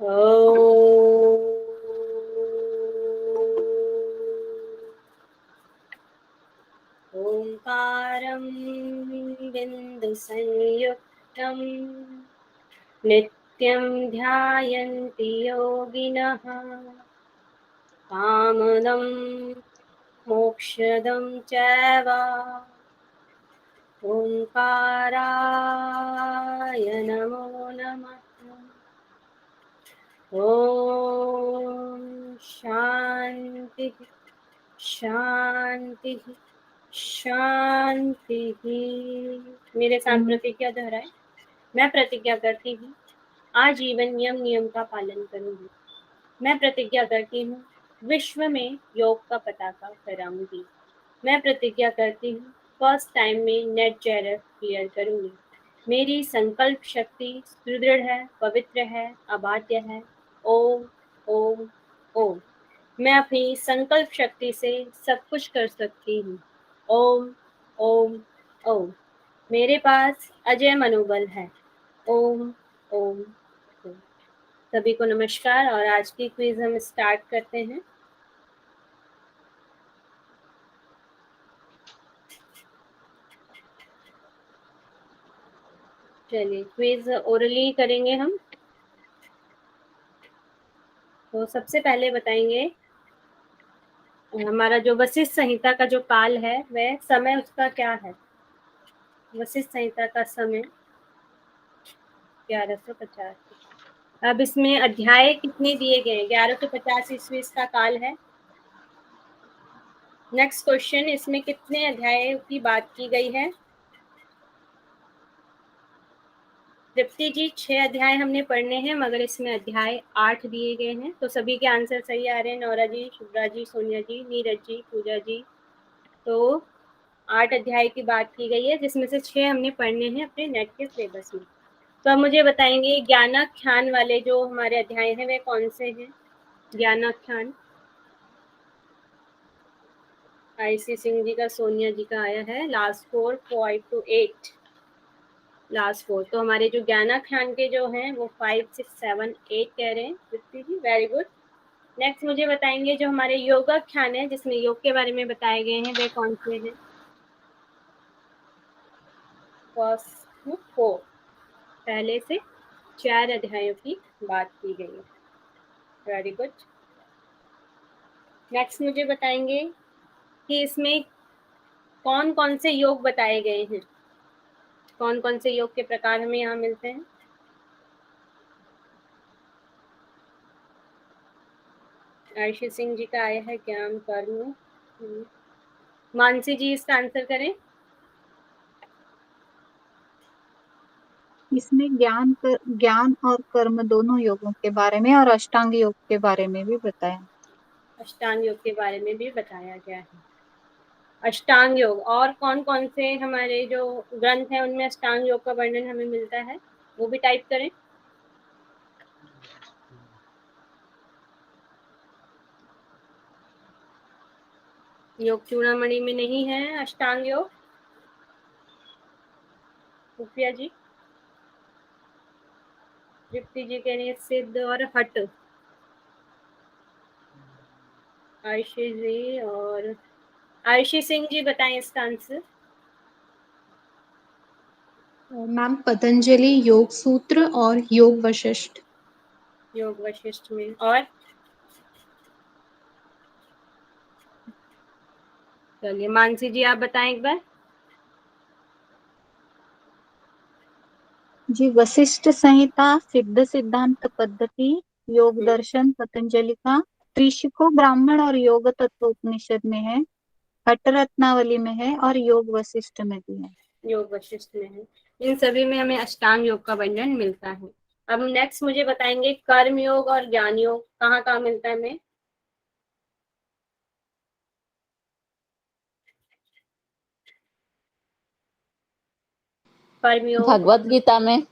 ओंकारं बिन्दुसंयुक्तं नित्यं ध्यायन्ति योगिनः कामदं मोक्षदं चैव ओंकाराय नमो नमः। ओम शांति शांति शांति। मेरे साथ प्रतिज्ञा दोहराए। मैं प्रतिज्ञा करती हूँ आजीवन नियम का पालन करूंगी। मैं प्रतिज्ञा करती हूँ विश्व में योग का पताका फहराऊंगी। मैं प्रतिज्ञा करती हूँ फर्स्ट टाइम में नेट जेआरएफ क्लियर करूंगी। मेरी संकल्प शक्ति सुदृढ़ है, पवित्र है, अबाध्य है। ओम ओम ओम। मैं अपनी संकल्प शक्ति से सब कुछ कर सकती हूँ। ओम ओम ओम। मेरे पास अजय मनोबल है। ओम ओम ओम। सभी को नमस्कार और आज की क्विज हम स्टार्ट करते हैं। चलिए क्विज ओरली करेंगे हम। तो सबसे पहले बताएंगे हमारा जो वशिष्ठ संहिता का जो काल है वह समय उसका क्या है। वशिष्ठ संहिता का समय 1150। अब इसमें अध्याय कितने दिए गए हैं? 1150 ईस्वी इसका काल है। नेक्स्ट क्वेश्चन, इसमें कितने अध्याय की बात की गई है? तृप्ति जी 6 अध्याय हमने पढ़ने हैं मगर इसमें अध्याय 8 दिए गए हैं। तो सभी के आंसर सही आ रहे हैं। नौरा जी, शुभ्रा जी, सोनिया जी, नीरज जी, पूजा जी। तो 8 अध्याय की बात की गई है जिसमें से 6 हमने पढ़ने हैं अपने नेट के सिलेबस में। तो अब मुझे बताएंगे ज्ञानाख्यान वाले जो हमारे अध्याय हैं वे कौन से हैं? ज्ञानाख्यान आईसी सिंह जी का, सोनिया जी का आया है लास्ट 4 5 to 8। लास्ट 4 तो हमारे जो ज्ञानाख्यान के जो हैं वो 5 6 7 8 कह रहे हैं तृप्ति जी, वेरी गुड। नेक्स्ट मुझे बताएंगे जो हमारे योगाख्यान है जिसमें योग के बारे में बताए गए हैं वे कौन से हैं? फर्स्ट 4 पहले से 4 अध्यायों की बात की गई है। Very good. नेक्स्ट मुझे बताएंगे कि इसमें कौन कौन से योग बताए गए हैं, कौन कौन से योग के प्रकार हमें यहाँ मिलते हैं। आयुषी सिंह जी का आया है ज्ञान कर्म। मानसी जी इसका आंसर करें। इसमें ज्ञान और कर्म दोनों योगों के बारे में और अष्टांग योग के बारे में भी बताया। अष्टांग योग के बारे में भी बताया गया है। अष्टांग योग और कौन कौन से हमारे जो ग्रंथ हैं उनमें अष्टांग योग का वर्णन हमें मिलता है वो भी टाइप करें। योग चूड़ामणि में नहीं है अष्टांग योग। खुफिया जी, तृप्ति जी कह रही है सिद्ध और हट। आयुषी जी और आयुषी सिंह जी बताएं इसका आंसर। मैम पतंजलि योग सूत्र और योग वशिष्ठ। योग वशिष्ठ में और चलिए मानसी जी आप बताएं एक बार। जी, वशिष्ठ संहिता, सिद्ध सिद्धांत पद्धति, योग दर्शन पतंजलि का, त्रिशिखो ब्राह्मण और योग तत्व उपनिषद में है, हठ रत्नावली में है और योग वशिष्ठ में भी है। योग वशिष्ठ में है। इन सभी में हमें अष्टांग योग का वर्णन मिलता है। अब नेक्स्ट मुझे बताएंगे कर्म योग और ज्ञान योग कहाँ कहाँ मिलता है हमें। कर्म योग भगवत गीता में।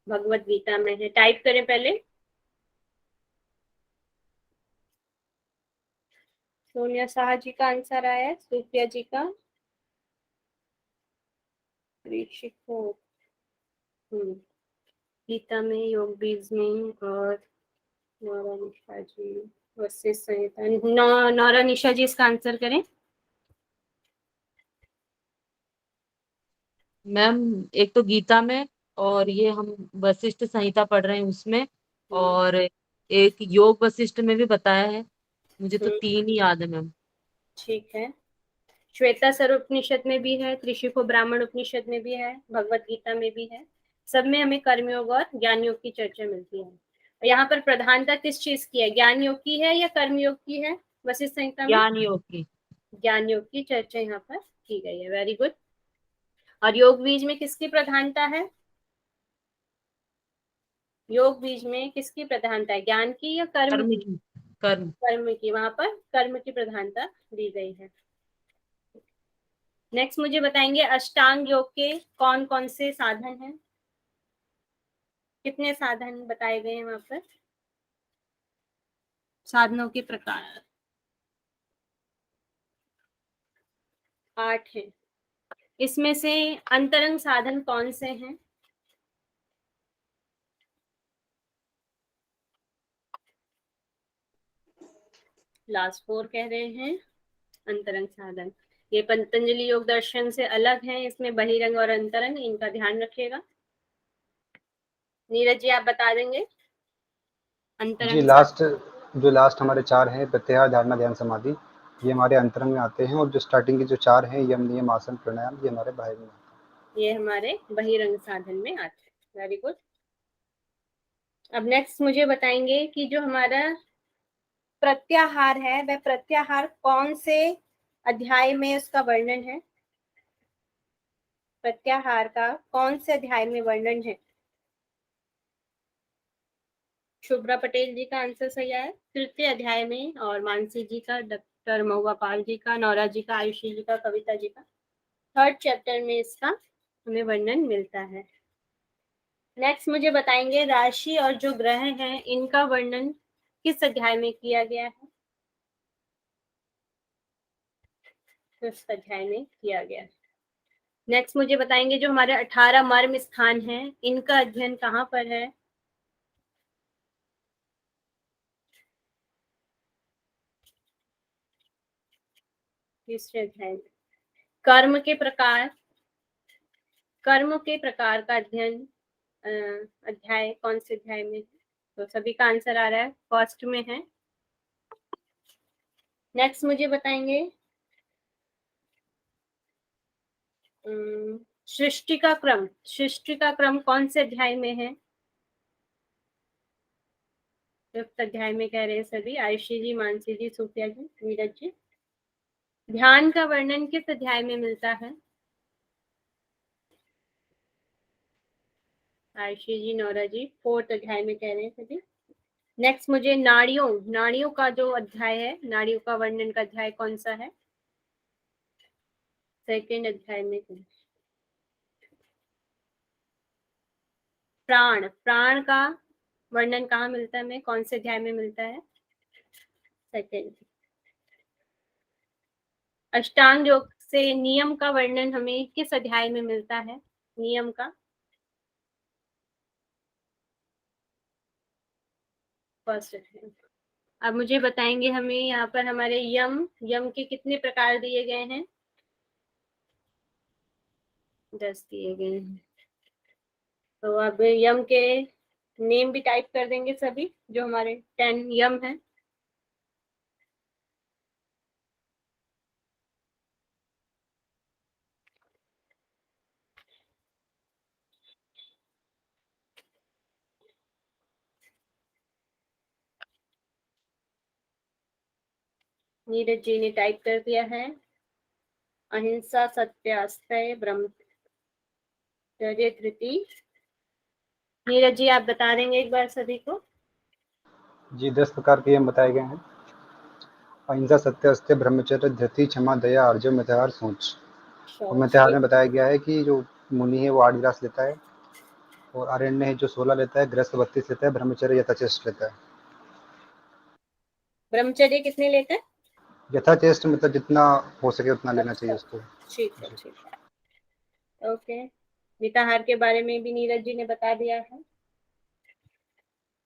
भगवत गीता में है। टाइप करें पहले। सोनिया शाह जी का आंसर आया है, सुप्रिया जी का ऋषिको। गीता में, योग बीज में और नौरा निशा जी, वशिष्ठ संहिता। नौरा निशा जी इसका आंसर करें। मैम एक तो गीता में, और ये हम वशिष्ठ संहिता पढ़ रहे हैं उसमें, और एक योग वशिष्ठ में भी बताया है। मुझे तो 3 ही याद है मैम। ठीक है। श्वेता उपनिषद में भी है, त्रिशिखो ब्राह्मण उपनिषद में भी है, भगवत गीता में भी है। सब में हमें कर्मयोग और ज्ञान योग की चर्चा मिलती है। और यहाँ पर प्रधानता किस चीज की है, ज्ञान योग की है या कर्मयोग की है? वशिष्ठ संहिता में ज्ञान योग की। ज्ञान योग की चर्चा यहाँ पर की गई है। Very good. और योग बीज में किसकी प्रधानता है? योग बीज में किसकी प्रधानता है, ज्ञान की या कर्म कर्म की? की। कर्म। कर्म की, वहां पर कर्म की प्रधानता दी गई है। नेक्स्ट मुझे बताएंगे अष्टांग योग के कौन कौन से साधन हैं? कितने साधन बताए गए हैं वहां पर? साधनों के प्रकार 8 हैं। इसमें से अंतरंग साधन कौन से हैं? लास्ट 4 कह रहे हैं अंतरंग साधन। ये पतंजलि योग दर्शन से अलग है, इसमें बहिरंग और अंतरंग, इनका ध्यान रखिएगा। नीरज जी आप बता देंगे जी अंतरंग लास्ट हमारे 4 हैं, प्रत्याहार, धारणा, ध्यान, समाधि, ये हमारे अंतरंग में आते हैं। और जो स्टार्टिंग के जो 4 हैं, यम, नियम, आसन, प्राणायाम, ये हमारे बाहर में आते हैं। ये हमारे बहिरंग साधन में आते हैं। Very good. अब नेक्स्ट मुझे बताएंगे कि जो हमारा प्रत्याहार है, वह प्रत्याहार कौन से अध्याय में उसका वर्णन है? प्रत्याहार का कौन से अध्याय में वर्णन है? शुभ्रा पटेल जी का आंसर सही है, 3य अध्याय में। और मानसी जी का, डॉक्टर महुआ पाल जी का, नौरा जी का, आयुषी जी का, कविता जी का 3rd चैप्टर में इसका हमें वर्णन मिलता है। नेक्स्ट मुझे बताएंगे राशि और जो ग्रह हैं इनका वर्णन किस अध्याय में किया गया है? 5th अध्याय में किया गया है। नेक्स्ट मुझे बताएंगे जो हमारे 18 मर्म स्थान हैं, इनका अध्ययन कहाँ पर है? तीसरे अध्याय में। कर्म के प्रकार का अध्ययन अध्याय कौन से अध्याय में है? तो सभी का आंसर आ रहा है, फर्स्ट में है। नेक्स्ट मुझे बताएंगे सृष्टि का क्रम कौन से अध्याय में है? 5th अध्याय में कह रहे हैं सभी, आयुषी जी, मानसी जी, सूफिया जी, नीरज जी। ध्यान का वर्णन किस अध्याय में मिलता है? आयुषी जी, नौरा जी 4th अध्याय में कह रहे हैं सभी। नेक्स्ट मुझे नाड़ियों का जो अध्याय है, नाड़ियों का वर्णन का अध्याय कौन सा है? 2nd अध्याय में। प्राण का वर्णन कहाँ मिलता है, हमें कौन से अध्याय में मिलता है? 2nd। अष्टांग योग से नियम का वर्णन हमें किस अध्याय में मिलता है? नियम का 1st अध्याय। अब मुझे बताएंगे हमें यहाँ पर हमारे यम के कितने प्रकार दिए गए हैं? 10 दिए गए हैं। तो अब यम के नेम भी टाइप कर देंगे सभी, जो हमारे 10 यम हैं। नीरज जी ने टाइप कर दिया है, अहिंसा, सत्य, अस्तेय, ब्रह्मचर्य, धृति। नीरज जी आप बता देंगे एक बार सभी को। जी 10 प्रकार के यम बताए गए हैं। अहिंसा, सत्य, अस्तेय, ब्रह्मचर्य, धृति, क्षमा, दया, आर्जव, मितहार, सोच। और मितहार में बताया गया है कि जो मुनि है वो 8 गिलास लेता है, और आरण्य है जो 16 लेता है, गृहस्थ 32 लेता है, ब्रह्मचर्य यथाचेष्ट लेता है। ब्रह्मचर्य कितने लेते हैं? यथाचेष्ट मतलब जितना हो सके उतना लेना चाहिए अच्छा, उसको। ठीक है। ओके, मिताहार के बारे में भी नीरज जी ने बता दिया है।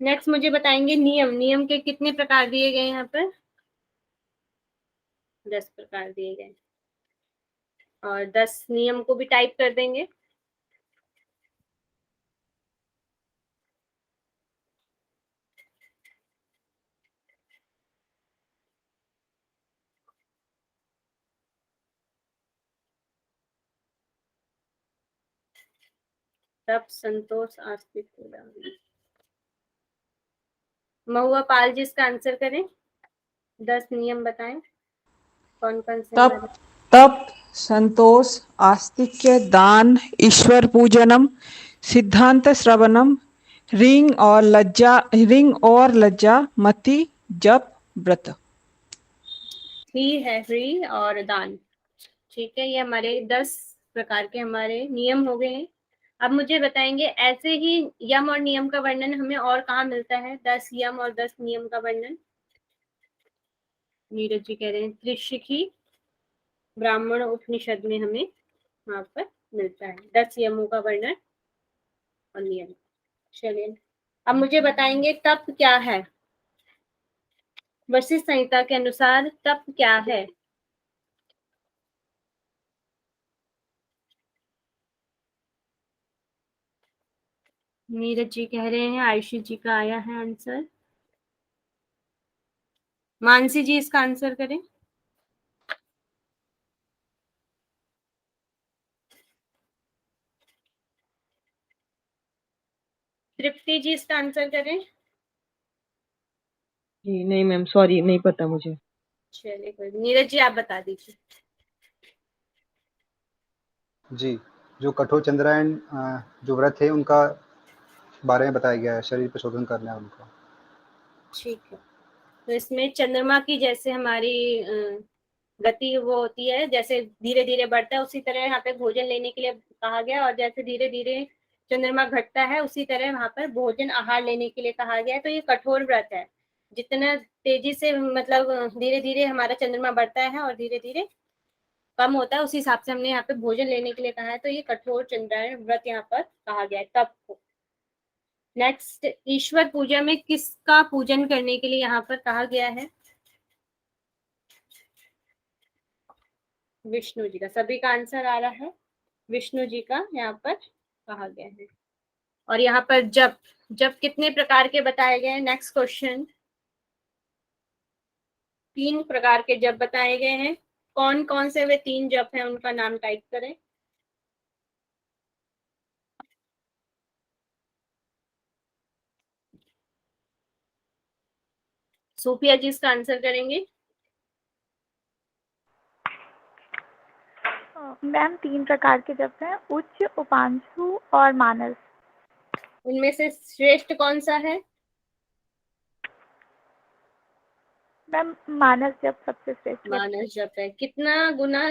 नेक्स्ट मुझे बताएंगे नियम। नियम के कितने प्रकार दिए गए यहाँ पर? 10 प्रकार दिए गए, और 10 नियम को भी टाइप कर देंगे। तब संतोष आस्तिक उदाहरण। महुआ पाल जी इसका आंसर करें। 10 नियम बताएं कौन कौन से तप हमारे। तप संतोष आस्तिक्य दान ईश्वर पूजनम सिद्धांत श्रवणम रिंग और लज्जा मति जप व्रत। ही है फ्री और दान। ठीक है, ये हमारे 10 प्रकार के हमारे नियम हो गए हैं। अब मुझे बताएंगे ऐसे ही यम और नियम का वर्णन हमें और कहाँ मिलता है? 10 यम और 10 नियम का वर्णन। नीरज जी कह रहे हैं त्रिशिखी ब्राह्मण उपनिषद में हमें वहां पर मिलता है 10 यमों का वर्णन और नियम। चलिए, अब मुझे बताएंगे तप क्या है? वशिष्ठ संहिता के अनुसार तप क्या है? नीरज जी कह रहे हैं, आयुषी जी का आया है आंसर। मानसी जी इसका आंसर करें। तृप्ति जी इसका आंसर करें। जी नहीं मैम, सॉरी, नहीं पता मुझे। चलिए कोई, नीरज जी आप बता दीजिए। जी, जो कठोर चंद्रायन जो व्रत है उनका बारे में बताया गया है, शरीर पर शोधन करना है उनका। ठीक है, तो इसमें चंद्रमा की जैसे हमारी गति वो होती है, जैसे धीरे धीरे बढ़ता है उसी तरह यहाँ पे भोजन लेने के लिए कहा गया, और जैसे धीरे धीरे चंद्रमा घटता है उसी तरह वहां पर भोजन आहार लेने के लिए कहा गया है। तो ये कठोर व्रत है। जितना तेजी से मतलब धीरे धीरे हमारा चंद्रमा बढ़ता है और धीरे धीरे कम होता है, उसी हिसाब से हमने यहाँ पे भोजन लेने के लिए कहा है। तो ये कठोर चंद्रायन व्रत यहाँ पर कहा गया है तप को। नेक्स्ट, ईश्वर पूजा में किसका पूजन करने के लिए यहाँ पर कहा गया है? विष्णु जी का। सभी का आंसर आ रहा है विष्णु जी का यहाँ पर कहा गया है। और यहाँ पर जप, जप कितने प्रकार के बताए गए हैं? Next question. 3 प्रकार के जप बताए गए हैं। कौन कौन से वे 3 जप हैं, उनका नाम टाइप करें। सोफिया जी इसका आंसर करेंगे। मैम 3 प्रकार के जप हैं, उच्च, उपांशु और मानस। उनमें से श्रेष्ठ कौन सा है? मैम मानस जप सबसे श्रेष्ठ जप। मानस जप है। कितना गुना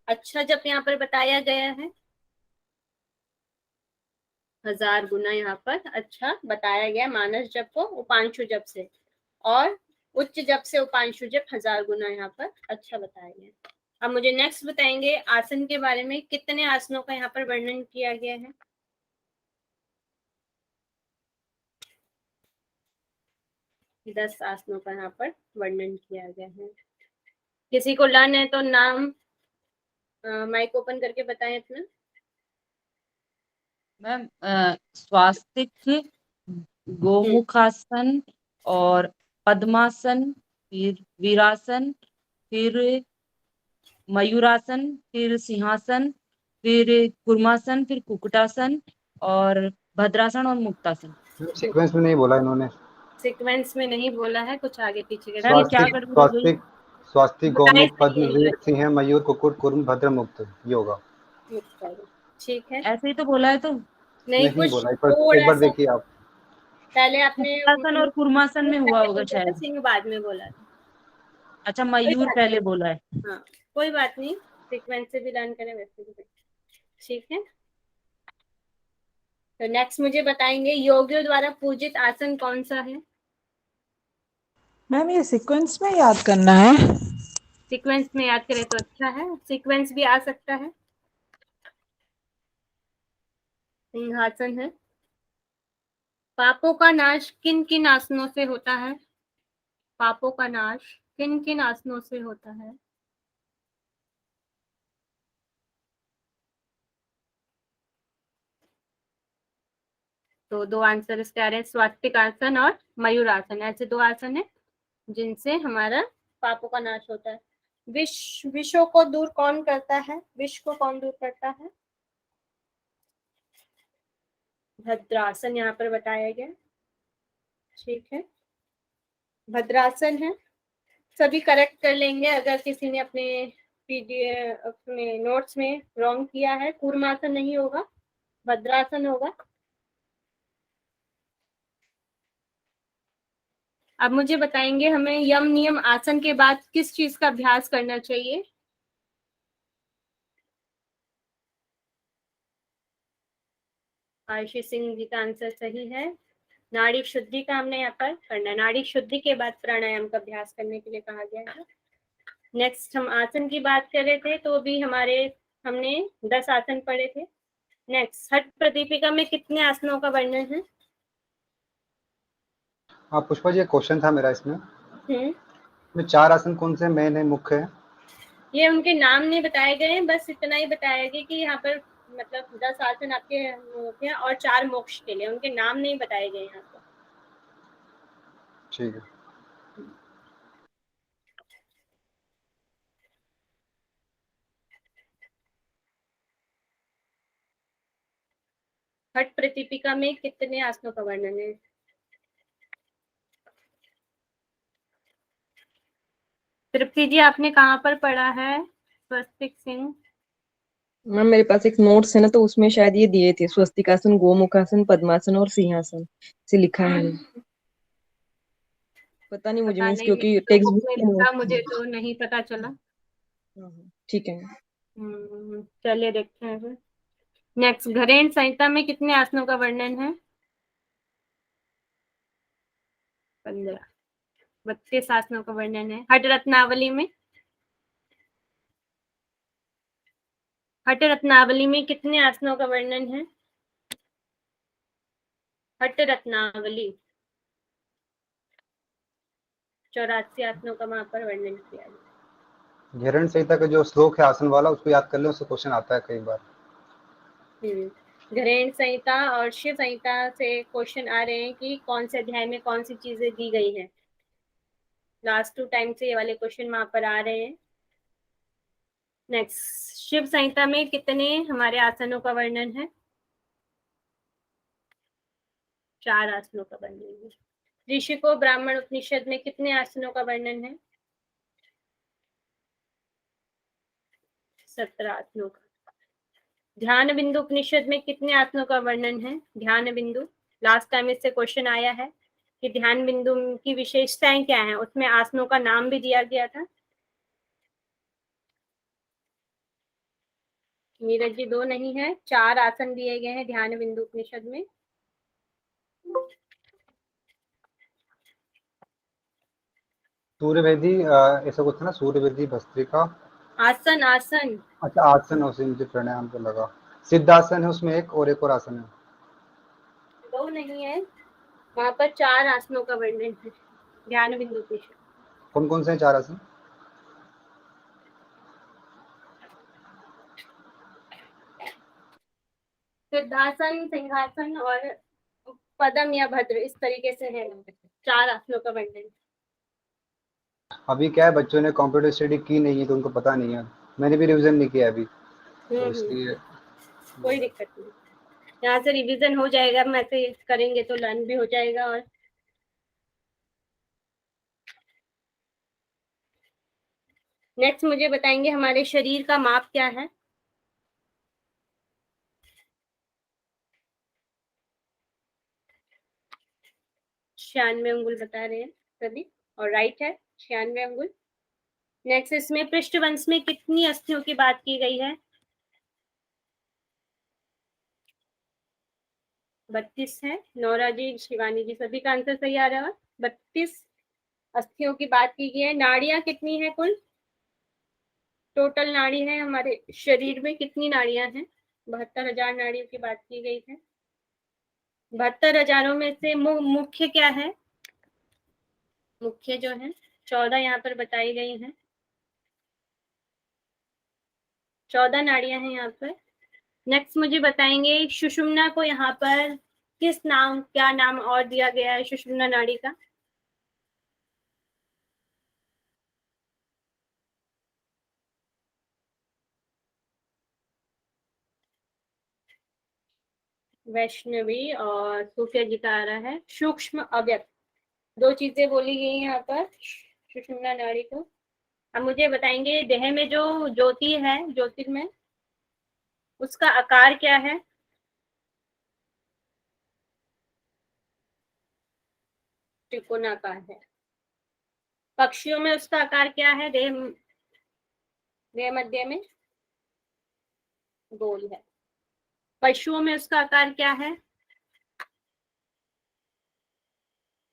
अच्छा जप यहाँ पर बताया गया है? 1000 गुना यहाँ पर अच्छा बताया गया मानस जप को उपांशु जप से, और उच्च जप से उपांशु जप 1000 गुना यहाँ पर अच्छा बताया गया। अब मुझे नेक्स्ट बताएंगे आसन के बारे में। कितने आसनों का यहाँ पर वर्णन किया गया है? 10 आसनों का यहाँ पर वर्णन किया गया है। किसी को लर्न है तो नाम माइक ओपन करके बताएं अपना। मैम स्वास्तिक, गोमुखासन और पद्मासन, फिर वीरासन, फिर मयूरासन, फिर सिंहासन, फिर कुर्मासन, फिर कुकुटासन और भद्रासन और मुक्तासन। सीक्वेंस में नहीं बोला इन्होंने। सीक्वेंस में नहीं बोला है, कुछ आगे पीछे के। मैम ये क्या स्वास्तिक गड़बड़ हो गई? स्वास्तिक स्वास्तिक बताए गौमुख पद्म वीर सिंह मयूर कुकुट कुर्म भद्र मुक्त, ये होगा। ठीक है, ऐसे ही तो बोला है तो। नहीं नहीं कुछ बोला, एक थोड़ा बार सा देखिए आप। पहले आपने कुकुटासन और कुर्मासन में हुआ होगा था, शायद। सिंह बाद में बोला था। अच्छा, कोई मयूर बात पहले नहीं। बोला है। हाँ कोई बात नहीं, सीक्वेंस से भी लर्न करें वैसे भी। ठीक है, तो नेक्स्ट मुझे बताएंगे योगियों द्वारा पूजित आसन कौन सा है? मैम ये सीक्वेंस में याद करना है। सीक्वेंस में याद करें तो अच्छा है, सीक्वेंस भी आ सकता है। सिंहासन है, पापों का नाश किन किन आसनों से होता है? पापों का नाश किन किन आसनों से होता है? तो दो आंसर इसके आ रहे हैं, स्वास्तिक आसन और मयूर आसन। ऐसे दो आसन है जिनसे हमारा पापों का नाश होता है। विषों को दूर कौन करता है? विष को कौन दूर करता है? भद्रासन यहाँ पर बताया गया। ठीक है, भद्रासन है। सभी करेक्ट कर लेंगे। अगर किसी ने अपने पीडीएफ अपने नोट्स में रॉन्ग किया है, कूर्मासन नहीं होगा, भद्रासन होगा। अब मुझे बताएंगे हमें यम नियम आसन के बाद किस चीज का अभ्यास करना चाहिए? आयुषी सिंह जी का आंसर सही है। नाड़ी शुद्धि का हमने यहाँ पर करना है। नाड़ी शुद्धि के बाद प्राणायाम का अभ्यास करने के लिए कहा गया है। नेक्स्ट हम आसन की बात कर रहे थे, तो भी हमने 10 आसन पढ़े थे। नेक्स्ट, हठ प्रदीपिका में कितने आसनों का वर्णन है? हाँ पुष्पा जी, एक क्वेश्चन था मेरा इसमें। में 4 आसन कौन से मेन है, मुख्य है? ये उनके नाम नहीं बताए गए हैं, बस इतना ही बताया गया कि यहाँ पर मतलब 10 आसन आपके हैं और 4 मोक्ष के लिए। उनके नाम नहीं बताए गए यहाँ पर। ठीक है। हठ प्रदीपिका में कितने आसनों का वर्णन है? तृप्ति जी, आपने कहाँ पर पढ़ा है? स्वस्तिक सिंह। मैम मेरे पास एक नोट्स है ना, तो उसमें शायद ये दिए थे, स्वस्तिकासन, गोमुखासन, पद्मासन और सिंहासन से लिखा है। पता नहीं मुझे, पता मीन्स नहीं, क्योंकि मेरी तो टेक्स्ट बुक बुक में के लिखा, नोट्स। मुझे तो नहीं पता चला। ठीक है। चलिए देखते हैं फिर। नेक्स्ट, घरेण संहिता में कितने आसनों का वर्णन है? 15। 32 आसनों का वर्णन है। हठ रत्नावली में कितने आसनों का वर्णन है? हठ रत्नावली 84 आसनों का वहां पर वर्णन किया गया। घैरण संहिता का जो श्लोक है आसन वाला, उसको याद कर ले, उससे क्वेश्चन आता है कई बार। घरेण संहिता और शिव संहिता से क्वेश्चन आ रहे हैं कि कौन से अध्याय में कौन सी चीजें दी गई हैं। लास्ट 2 टाइम से ये वाले क्वेश्चन वहां पर आ रहे हैं। नेक्स्ट, शिव संहिता में कितने हमारे आसनों का वर्णन है? 4 आसनों का वर्णन है। ऋषि को ब्राह्मण उपनिषद में कितने आसनों का वर्णन है? 17 आसनों का। ध्यान बिंदु उपनिषद में कितने आसनों का वर्णन है? ध्यान बिंदु, लास्ट टाइम इससे क्वेश्चन आया है कि ध्यान बिंदु की विशेषताएं क्या हैं। उसमें आसनों का नाम भी दिया गया था। नीरज जी, 2 नहीं है, 4 आसन दिए गए हैं ध्यान बिंदु उपनिषद में। सूर्यवेदी ऐसा कुछ था ना, सूर्यवेदी भस्त्रिका। आसन आसन अच्छा आसन, उसे मुझे प्राणायाम को लगा। सिद्धासन है उसमें एक, और एक और आसन है। 2 नहीं है, वहां पर 4 आसनों का वर्णन है ध्यान बिंदु उपनिषद। कौन कौन से हैं 4 आसन? सिद्धासन, सिंहासन और पदम या भद्र, इस तरीके से है 4 आसनों का वर्णन। अभी क्या है, बच्चों ने कंप्यूटर स्टडी की नहीं है तो उनको पता नहीं है। मैंने भी रिवीजन नहीं किया अभी, तो इसलिए। कोई दिक्कत नहीं, यहाँ से रिवीजन हो जाएगा। हम ऐसे करेंगे तो लर्न भी हो जाएगा। और नेक्स्ट मुझे बताएंगे हमारे शरीर का माप क्या है? छियानवे अंगुल बता रहे हैं सभी, और राइट है 96 अंगुल। नेक्स्ट, इसमें पृष्ठवंश में कितनी अस्थियों की बात की गई है? 32 है। नौरा जी, शिवानी जी, सभी का आंसर सही आ रहा है। 32 अस्थियों की बात की गई है। नाड़ियां कितनी है कुल? टोटल नाड़ी है हमारे शरीर में कितनी नाड़ियां हैं? 72,000 नाड़ियों की बात की गई है। 72,000 में से मुख्य क्या है? मुख्य जो है 14 यहाँ पर बताई गई हैं। 14 नाड़ियां हैं यहाँ पर। नेक्स्ट मुझे बताएंगे सुषुम्ना को यहाँ पर क्या नाम और दिया गया है सुषुम्ना नाड़ी का? वैष्णवी और सूफिया जी का आ रहा है सूक्ष्म अव्यक्त। दो चीजें बोली गई यहाँ पर सुषुम्ना नाड़ी को। अब मुझे बताएंगे देह में जो ज्योति है, ज्योतिर्मय, उसका आकार क्या है? त्रिकोणाकार है। पक्षियों में उसका आकार क्या है? देह मध्य में गोल है। पशुओं में उसका आकार क्या है?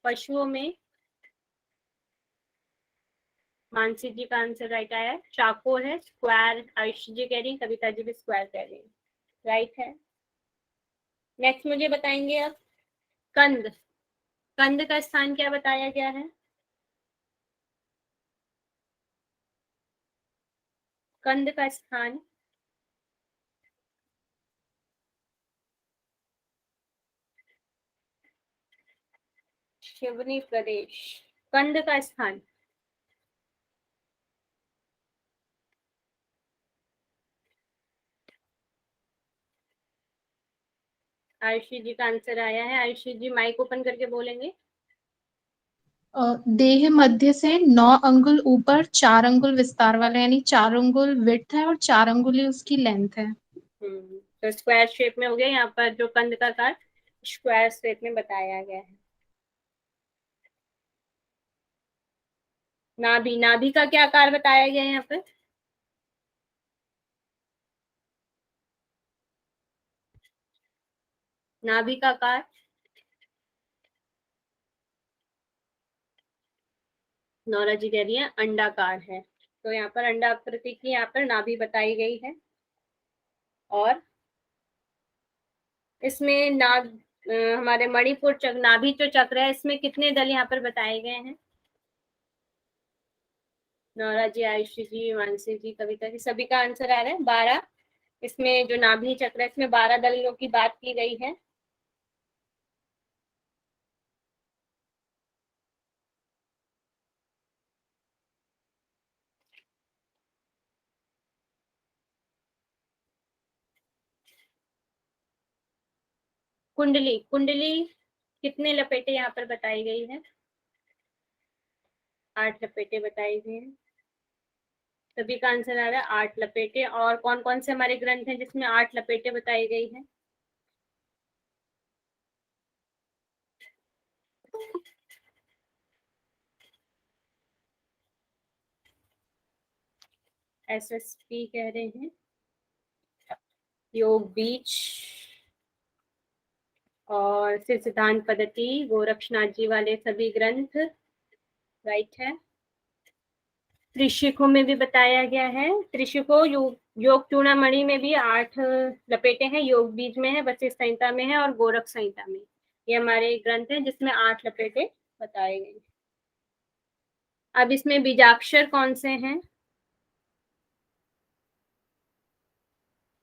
पशुओं में मानसी जी का आंसर राइट आया है, चाकोर है। स्क्वायर आयुषी जी कह रही, कविता जी भी स्क्वायर कह रही, राइट है। नेक्स्ट मुझे बताएंगे अब कंद। कंद का स्थान क्या बताया गया है? कंद का स्थान शिवनी प्रदेश। कंद का स्थान आयुषी जी का आंसर आया है। आयुषी जी माइक ओपन करके बोलेंगे। देह मध्य से 9 अंगुल ऊपर 4 अंगुल विस्तार वाला, यानी 4 अंगुल विड्थ है और 4 अंगुल उसकी लेंथ है। तो स्क्वायर शेप में हो गया। यहाँ पर जो कंद का आकार स्क्वायर शेप में बताया गया है। नाभि, नाभि का क्या आकार बताया गया है यहाँ पर? नाभि का आकार नौरा जी कह रही है अंडाकार है। तो यहाँ पर अंडा आकृति की यहाँ पर नाभि बताई गई है। और इसमें हमारे मणिपुर चक्र, नाभि जो चक्र है, इसमें कितने दल यहाँ पर बताए गए हैं? नौरा जी, आयुषी जी, मानसी जी, कविता जी, सभी का आंसर आ रहा है 12। इसमें जो नाभि चक्र है, इसमें 12 दलों की बात की गई है। कुंडली, कुंडली कितने लपेटे यहाँ पर बताई गई है? 8 लपेटे बताई गई है। सभी का आंसर आ रहा है 8 लपेटे। और कौन कौन से हमारे ग्रंथ हैं जिसमें 8 लपेटे बताई गई है? SSP कह रहे हैं, योग बीज और सिद्धांत पद्धति, गोरक्षनाथ जी वाले सभी ग्रंथ राइट है। त्रिशिखों में भी बताया गया है। त्रिशिखो योग चूड़ामणि में भी 8 लपेटे हैं, योग बीज में है, वशिष्ठ संहिता में है और गोरख संहिता में। ये हमारे ग्रंथ हैं जिसमें 8 लपेटे बताए गए। अब इसमें बीजाक्षर कौन से हैं?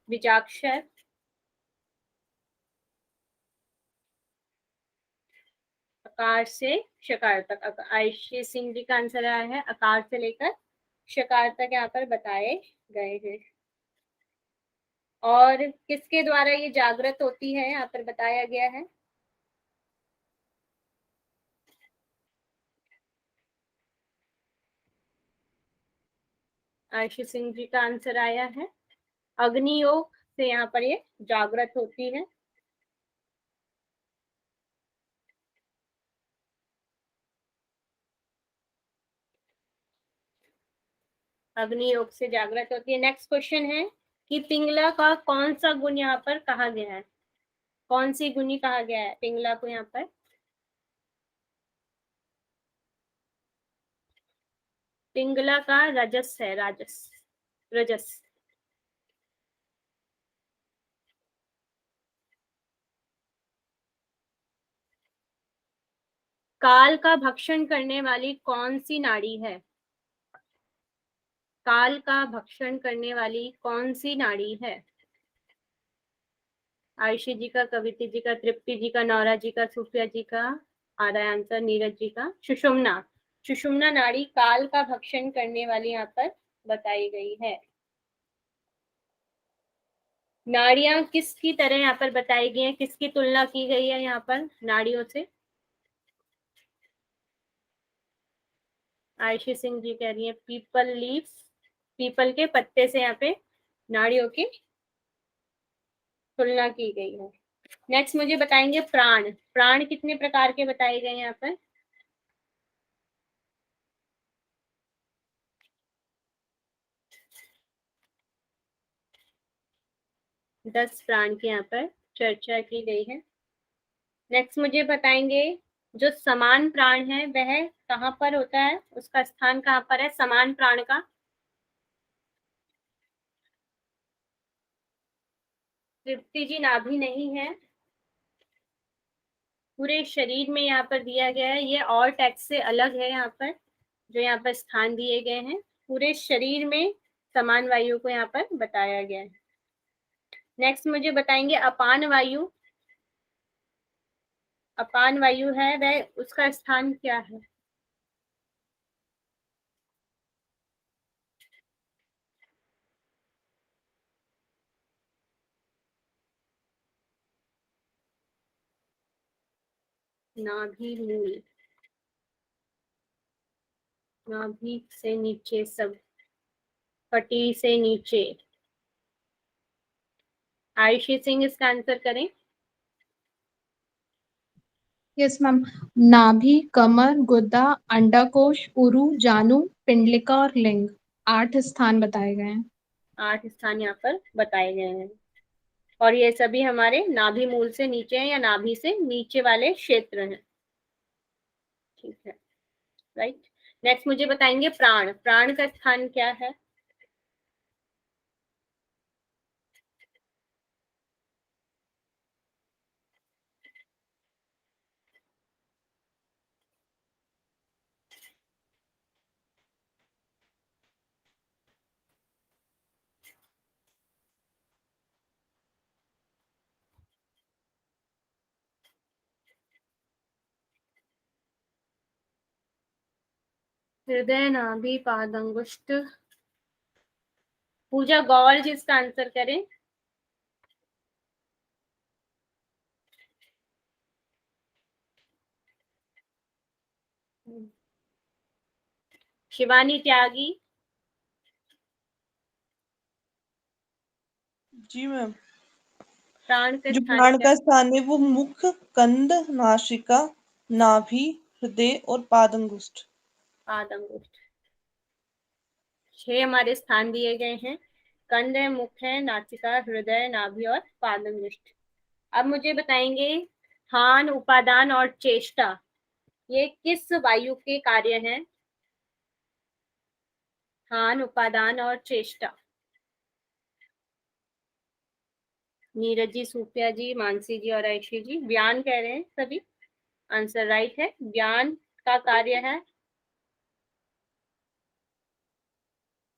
बीजाक्षर अकार से शकार तक। आयुषी सिंह जी का आंसर आया है अकार से लेकर शकार तक यहाँ पर बताए गए हैं। और किसके द्वारा ये जागृत होती है यहाँ पर बताया गया है? आयुषी सिंह जी का आंसर आया है अग्नि योग से यहाँ पर ये जागृत होती है। अग्नि योग से जागृत होती है। नेक्स्ट क्वेश्चन है कि पिंगला का कौन सा गुण यहाँ पर कहा गया है? कौन सी गुणी कहा गया है पिंगला को यहाँ पर? पिंगला का रजस है, राजस, रजस। काल का भक्षण करने वाली कौन सी नाड़ी है? काल का भक्षण करने वाली कौन सी नाड़ी है? आयुषी जी का, कविता जी का, तृप्ति जी का, नौरा जी का, सूफिया जी का। आ रहा है आंसर नीरज जी का। सुषुम्ना। सुषुम्ना नाड़ी काल का भक्षण करने वाली यहाँ पर बताई गई है। नाड़ियां किसकी तरह यहाँ पर बताई गई हैं, किसकी तुलना की गई है यहाँ पर नाड़ियों से? आयशी सिंह जी कह रही है पीपल लीफ, पीपल के पत्ते से यहाँ पे नाड़ियों की तुलना की गई है। नेक्स्ट मुझे बताएंगे प्राण। प्राण कितने प्रकार के बताए गए यहाँ पर? दस प्राण की यहाँ पर चर्चा की गई है। नेक्स्ट मुझे बताएंगे जो समान प्राण है वह कहाँ पर होता है, उसका स्थान कहाँ पर है समान प्राण का? तृप्ति जी नाभि नहीं है, पूरे शरीर में यहाँ पर दिया गया है। ये और टेक्स्ट से अलग है यहाँ पर, जो यहाँ पर स्थान दिए गए हैं पूरे शरीर में समान वायु को यहाँ पर बताया गया है। नेक्स्ट मुझे बताएंगे अपान वायु। अपान वायु है वह उसका स्थान क्या है? नाभि मूल, नाभि से नीचे सब, पटी से नीचे। आयुषी सिंह इसका आंसर करें। यस मैम, नाभि, कमर, गुद्दा, अंडाकोश, उरु, जानु, पिंडलिका और लिंग, 8 स्थान बताए गए हैं। 8 स्थान यहाँ पर बताए गए हैं और ये सभी हमारे नाभि मूल से नीचे हैं या नाभि से नीचे वाले क्षेत्र हैं। ठीक है, राइट। नेक्स्ट मुझे बताएंगे प्राण। प्राण का स्थान क्या है? हृदय, नाभि, पादंगुष्ठ। पूजा गौर जी इसका आंसर करें। शिवानी त्यागी। जी मैम, प्राण का जो स्थान प्राण क्या का है? स्थान है वो मुख, कंद, नासिका, नाभि, हृदय और पादंगुष्ठ। पादंगुष्ठ। 6 हमारे स्थान दिए गए हैं। कंद है, मुख है, नासिका, हृदय, नाभि और पादंगुष्ठ। अब मुझे बताएंगे हान, उपादान और चेष्टा, ये किस वायु के कार्य हैं? हान, उपादान और चेष्टा। नीरज जी, सूफिया जी, मानसी जी और आयशी जी व्यान कह रहे हैं सभी। आंसर राइट है, व्यान का कार्य है।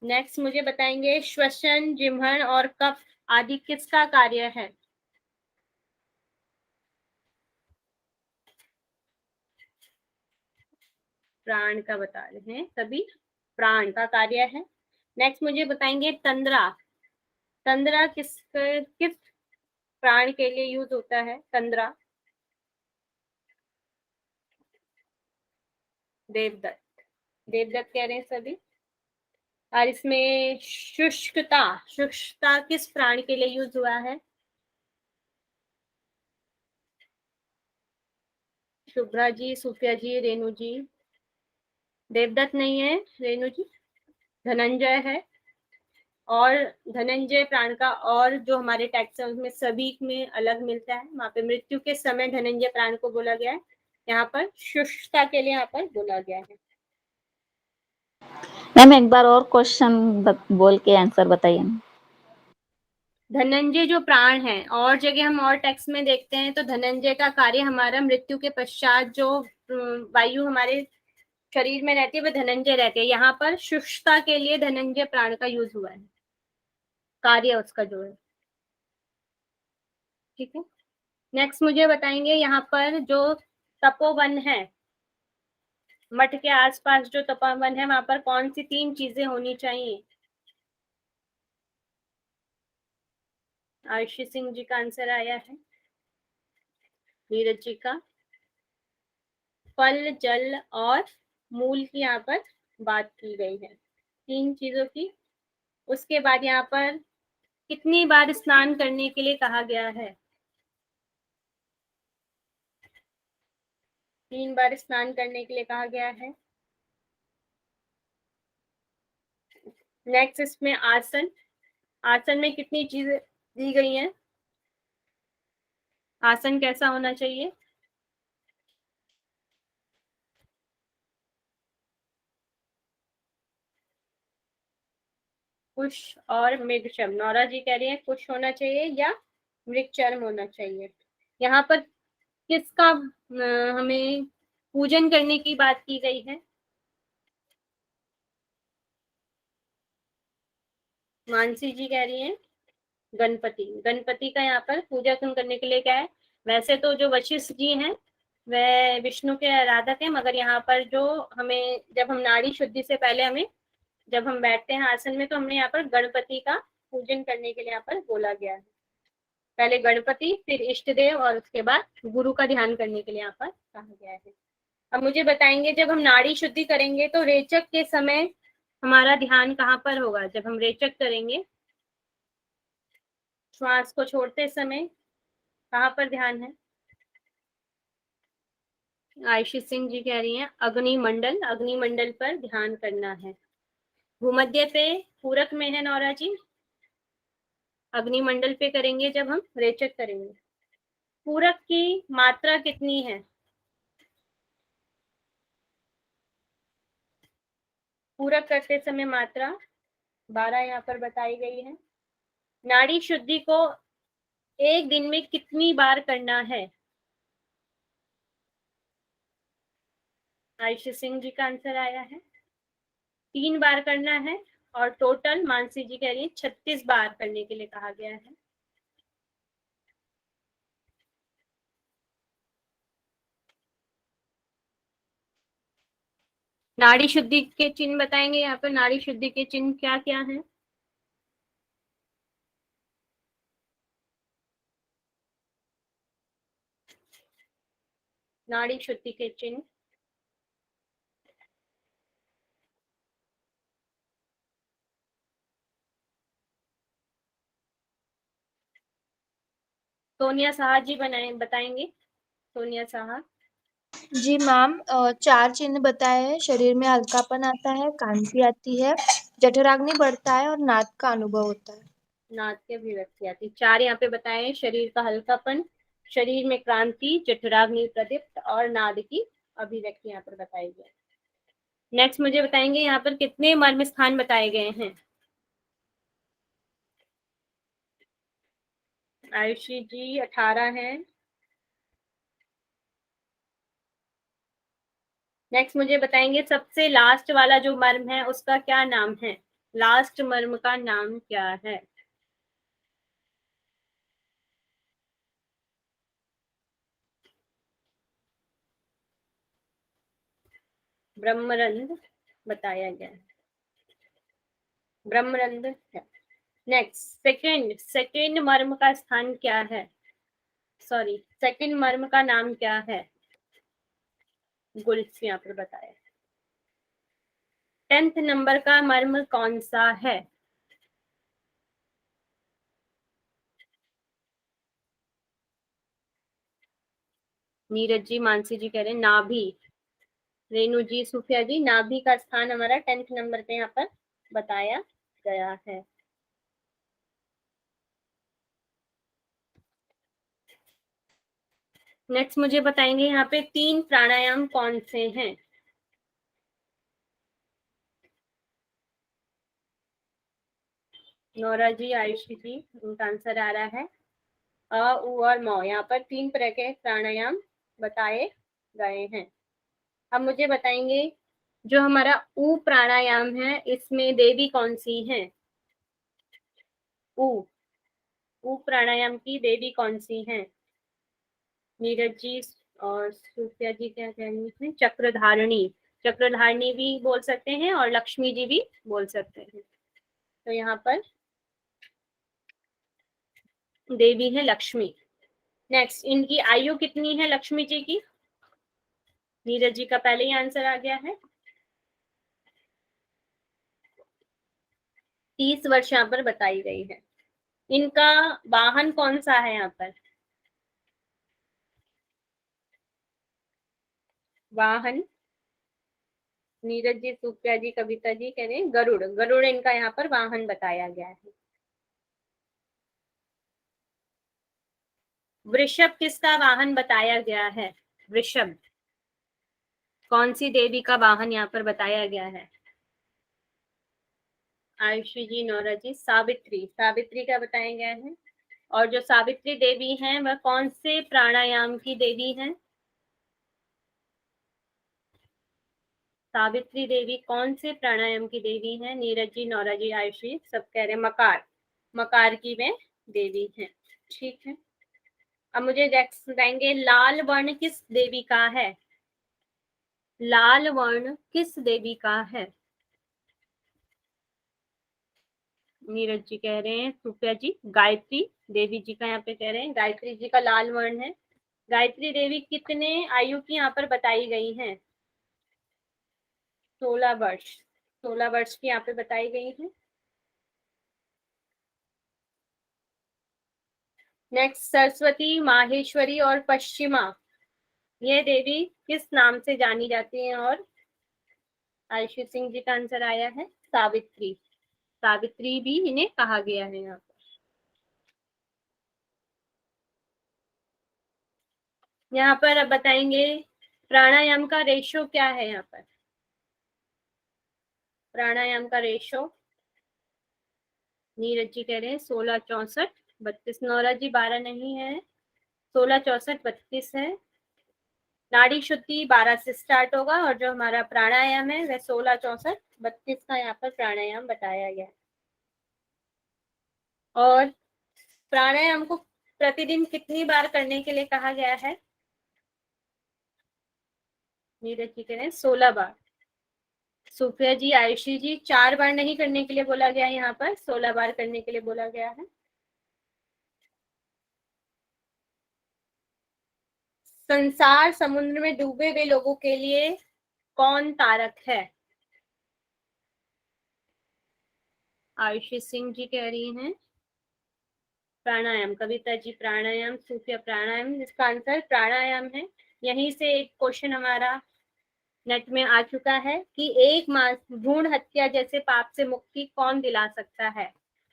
नेक्स्ट मुझे बताएंगे श्वसन, जिह्वन और कफ आदि किसका कार्य है? प्राण का बता रहे हैं सभी, प्राण का कार्य है। नेक्स्ट मुझे बताएंगे तंद्रा। तंद्रा किस प्राण के लिए यूज होता है? तंद्रा। देवदत्त। देवदत्त कह रहे हैं सभी। और इसमें शुष्कता, शुष्कता किस प्राण के लिए यूज हुआ है? शुभ्रा जी, सूफिया जी, रेणु जी। देवदत्त नहीं है, रेणु जी, धनंजय है। और धनंजय प्राण का और जो हमारे टेक्स्ट है उसमें सभी में अलग मिलता है। वहां पे मृत्यु के समय धनंजय प्राण को बोला गया है, यहाँ पर शुष्कता के लिए यहाँ पर बोला गया है। मैम एक बार और क्वेश्चन बोल के आंसर बताइए। धनंजय जो प्राण है, और जगह हम और टेक्स्ट में देखते हैं तो धनंजय का कार्य हमारा मृत्यु के पश्चात जो वायु हमारे शरीर में रहती है वह धनंजय रहती है। यहाँ पर शुष्कता के लिए धनंजय प्राण का यूज हुआ है, कार्य उसका जो है। ठीक है, नेक्स्ट मुझे बताएंगे यहाँ पर जो तपोवन है, मठ के आसपास जो तपोवन है वहां पर कौन सी 3 चीजें होनी चाहिए? आयुषी सिंह जी का आंसर आया है, नीरज जी का फल, जल और मूल की यहाँ पर बात की गई है, 3 चीजों की। उसके बाद यहाँ पर कितनी बार स्नान करने के लिए कहा गया है? 3 बार स्नान करने के लिए कहा गया है। नेक्स्ट इसमें आसन, आसन में कितनी चीजें दी गई हैं? आसन कैसा होना चाहिए? कुश और मृगचर्म। नौरा जी कह रही है कुश होना चाहिए या मृगचर्म होना चाहिए। यहाँ पर किसका हमें पूजन करने की बात की गई है? मानसी जी कह रही हैं गणपति। गणपति का यहाँ पर पूजा करने के लिए क्या है? वैसे तो जो वशिष्ठ जी हैं वह विष्णु के आराधक हैं, मगर यहाँ पर जो हमें जब हम नाड़ी शुद्धि से पहले हमें जब हम बैठते हैं आसन में तो हमने यहाँ पर गणपति का पूजन करने के लिए यहाँ पर बोला गया है। पहले गणपति, फिर इष्ट देव और उसके बाद गुरु का ध्यान करने के लिए यहाँ पर कहा गया है। अब मुझे बताएंगे जब हम नाड़ी शुद्धि करेंगे तो रेचक के समय हमारा ध्यान कहाँ पर होगा? जब हम रेचक करेंगे श्वास को छोड़ते समय कहाँ पर ध्यान है? आयुषी सिंह जी कह रही हैं अग्निमंडल, अग्निमंडल पर ध्यान करना है। भूमध्य पे पूरक में है नौरा जी, अग्निमंडल पे करेंगे जब हम रेचक करेंगे। पूरक की मात्रा कितनी है? पूरक करते समय मात्रा 12 यहाँ पर बताई गई है। नाड़ी शुद्धि को एक दिन में कितनी बार करना है? आयुषी सिंह जी का आंसर आया है 3 बार करना है, और टोटल मानसी जी कह रही है 36 बार करने के लिए कहा गया है। नाड़ी शुद्धि के चिन्ह बताएंगे यहाँ पर, नाड़ी शुद्धि के चिन्ह क्या क्या हैं? नाड़ी शुद्धि के चिन्ह सोनिया साहा जी बताएंगे। सोनिया साहा। जी मैम, 4 चिन्ह बताए हैं। शरीर में हल्कापन आता है, कांति आती है, जठराग्नि बढ़ता है और नाद का अनुभव होता है। नाद की अभिव्यक्ति आती। 4 यहाँ पे बताए हैं, शरीर का हल्कापन, शरीर में क्रांति, जठराग्नि प्रदीप्त और नाद की अभिव्यक्ति यहाँ पर बताई गई। नेक्स्ट मुझे बताएंगे यहाँ पर कितने मर्म स्थान बताए गए हैं? आयुषी जी 18 है। नेक्स्ट मुझे बताएंगे सबसे लास्ट वाला जो मर्म है उसका क्या नाम है? लास्ट मर्म का नाम क्या है? ब्रह्मरंध्र बताया गया है, ब्रह्मरंध्र है। नेक्स्ट सेकेंड मर्म का स्थान क्या है? सॉरी, सेकेंड मर्म का नाम क्या है? गुल्फ यहाँ पर बताया। 10th नंबर का मर्म कौन सा है? नीरज जी, मानसी जी कह रहे हैं नाभि। रेणु जी, सुफिया जी, नाभि का स्थान हमारा 10th नंबर पे यहाँ पर बताया गया है। नेक्स्ट मुझे बताएंगे यहाँ पे 3 प्राणायाम कौन से हैं? नोरा जी, आयुषी जी, उनका आंसर आ रहा है अ, उ और मौ। यहाँ पर 3 तरह के प्राणायाम बताए गए हैं। अब मुझे बताएंगे जो हमारा ऊ प्राणायाम है इसमें देवी कौन सी है? ऊ ऊ प्राणायाम की देवी कौन सी है? नीरज जी और सूफिया जी क्या कह रही हैं? चक्रधारिणी। चक्रधारिणी भी बोल सकते हैं और लक्ष्मी जी भी बोल सकते हैं। तो यहाँ पर देवी है लक्ष्मी। नेक्स्ट, इनकी आयु कितनी है लक्ष्मी जी की? नीरज जी का पहले ही आंसर आ गया है, 30 वर्ष यहाँ पर बताई गई है। इनका वाहन कौन सा है यहाँ पर? वाहन, नीरज जी, सुप्रिया जी, कविता जी कह रहे हैं गरुड़। गरुड़ इनका यहाँ पर वाहन बताया गया है। वृषभ किसका वाहन बताया गया है? वृषभ कौन सी देवी का वाहन यहाँ पर बताया गया है? आयुषी जी, नोरा जी, सावित्री। सावित्री का बताया गया है। और जो सावित्री देवी हैं वह कौन से प्राणायाम की देवी हैं? सावित्री देवी कौन से प्राणायाम की देवी हैं? नीरज जी, नोरा जी, आयुषी सब कह रहे हैं मकार। मकार की वे देवी हैं। ठीक है, अब मुझे नेक्स्ट बताएंगे लाल वर्ण किस देवी का है? लाल वर्ण किस देवी का है? नीरज जी कह रहे हैं, सुप्रिया जी, गायत्री देवी जी का यहाँ पे कह रहे हैं, गायत्री जी का लाल वर्ण है। गायत्री देवी कितने आयु की यहाँ पर बताई गई हैं? 16 वर्ष। 16 वर्ष की यहाँ पे बताई गई है। नेक्स्ट, सरस्वती, माहेश्वरी और पश्चिमा, ये देवी किस नाम से जानी जाती हैं? और आयुषी सिंह जी का आंसर आया है सावित्री। सावित्री भी इन्हें कहा गया है। यहाँ पर अब बताएंगे प्राणायाम का रेशो क्या है? यहाँ पर प्राणायाम का रेशो, नीरज जी कह रहे हैं 16, 64, 32। नौरा जी 12 नहीं है, 16, 64, 32 है। नाड़ी शुद्धि 12 से स्टार्ट होगा और जो हमारा प्राणायाम है वह 16, 64, 32 का यहाँ पर प्राणायाम बताया गया है। और प्राणायाम को प्रतिदिन कितनी बार करने के लिए कहा गया है? नीरज जी कह रहे हैं 16 बार। सुफिया जी, आयुषी जी, 4 बार नहीं करने के लिए बोला गया है, यहाँ पर 16 बार करने के लिए बोला गया है। संसार समुद्र में डूबे हुए लोगों के लिए कौन तारक है? आयुषी सिंह जी कह रही हैं प्राणायाम। कविता जी प्राणायाम, सूफिया प्राणायाम। इसका आंसर प्राणायाम है। यहीं से एक क्वेश्चन हमारा नेट में आ चुका है कि एक मास भ्रूण हत्या जैसे पाप से मुक्ति कौन दिला सकता है?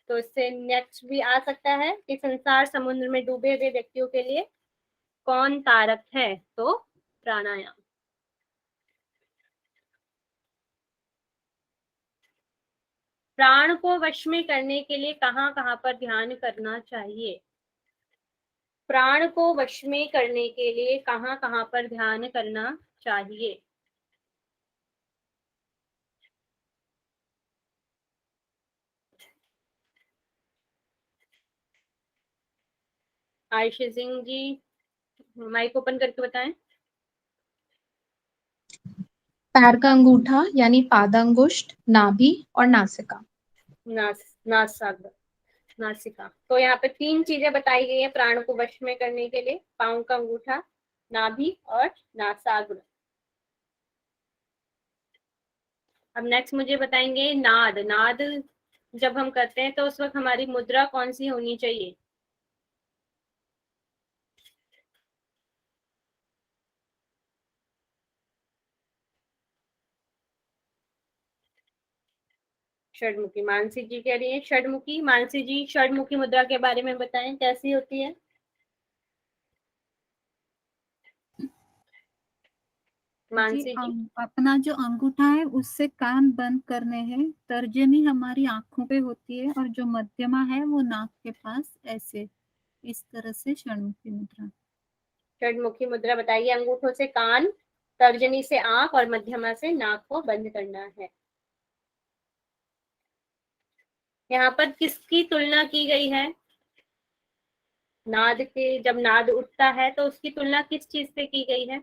तो इससे नेक्स्ट भी आ सकता है कि संसार समुद्र में डूबे हुए व्यक्तियों के लिए कौन तारक है? तो प्राणायाम। प्राण को वश में करने के लिए कहाँ कहाँ पर ध्यान करना चाहिए? प्राण को वश में करने के लिए कहाँ कहाँ पर ध्यान करना चाहिए? आयुषी सिंह जी, माइक ओपन करके बताएं। पैर का अंगूठा यानी पादांगुष्ठ, नाभि और नासिका। नासिका। तो यहाँ पे 3 चीजें बताई गई है प्राण को वश में करने के लिए, पाँव का अंगूठा, नाभि और नासाग्र। अब नेक्स्ट मुझे बताएंगे नाद। नाद जब हम करते हैं तो उस वक्त हमारी मुद्रा कौन सी होनी चाहिए? षडमुखी। मानसी जी कह रही है षडमुखी। मानसी जी, षडमुखी मुद्रा के बारे में बताएं कैसी होती है? मानसी जी अपना जो अंगूठा है उससे कान बंद करने हैं, तर्जनी हमारी आंखों पे होती है और जो मध्यमा है वो नाक के पास, ऐसे इस तरह से षण्मुखी मुद्रा। षण्मुखी मुद्रा बताइए। अंगूठों से कान, तर्जनी से आंख और मध्यमा से नाक को बंद करना है। यहाँ पर किसकी तुलना की गई है? नाद के, जब नाद उठता है तो उसकी तुलना किस चीज से की गई है?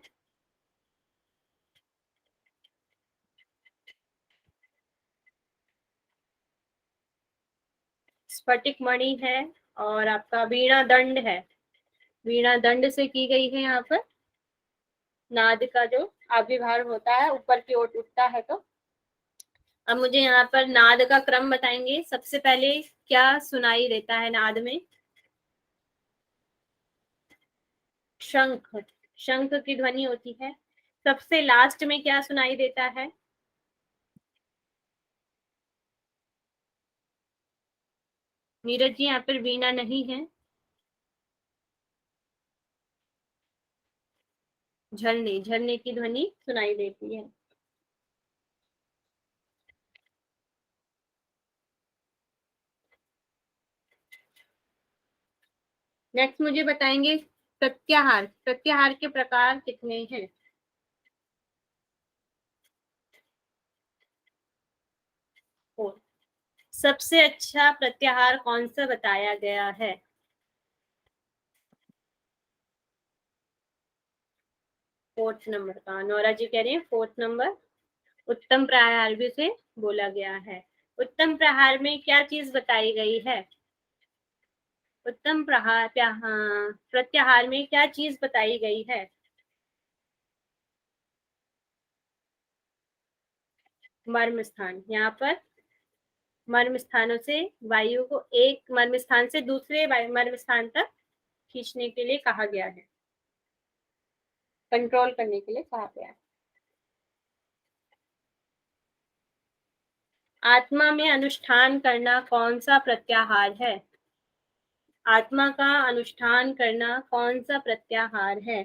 स्फटिक मणि है और आपका वीणा दंड है। वीणा दंड से की गई है यहाँ पर। नाद का जो आविर्भाव होता है ऊपर की ओर उठता है। तो अब मुझे यहाँ पर नाद का क्रम बताएंगे। सबसे पहले क्या सुनाई देता है नाद में? शंख, शंख की ध्वनि होती है। सबसे लास्ट में क्या सुनाई देता है? नीरज जी यहाँ पर वीणा नहीं है। झरने, झरने की ध्वनि सुनाई देती है। नेक्स्ट मुझे बताएंगे प्रत्याहार। प्रत्याहार के प्रकार कितने हैं? सबसे अच्छा प्रत्याहार कौन सा बताया गया है? फोर्थ नंबर का। नोरा जी कह रही है फोर्थ नंबर। उत्तम प्रहार भी से बोला गया है। उत्तम प्रहार में क्या चीज बताई गई है? उत्तम प्रहार प्रत्याहार में क्या चीज बताई गई है? मर्म स्थान। यहाँ पर मर्म स्थानों से वायु को एक मर्म स्थान से दूसरे मर्म स्थान तक खींचने के लिए कहा गया है, कंट्रोल करने के लिए कहा गया है। आत्मा में अनुष्ठान करना कौन सा प्रत्याहार है? आत्मा का अनुष्ठान करना कौन सा प्रत्याहार है?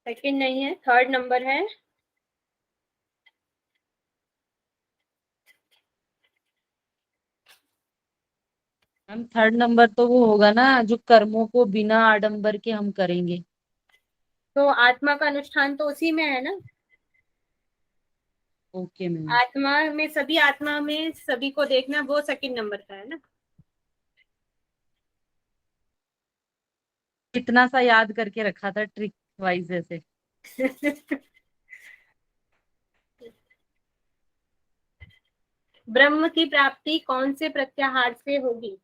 सेकंड नहीं है, थर्ड नंबर है। मैम थर्ड नंबर तो वो होगा ना, जो कर्मों को बिना आडंबर के हम करेंगे। तो आत्मा का अनुष्ठान तो उसी में है ना। Okay ma'am. आत्मा में, सभी आत्मा में सभी को देखना, वो सेकंड नंबर का है ना। इतना सा याद करके रखा था ट्रिक वाइज ऐसे। ब्रह्म की प्राप्ति कौन से प्रत्याहार से होगी?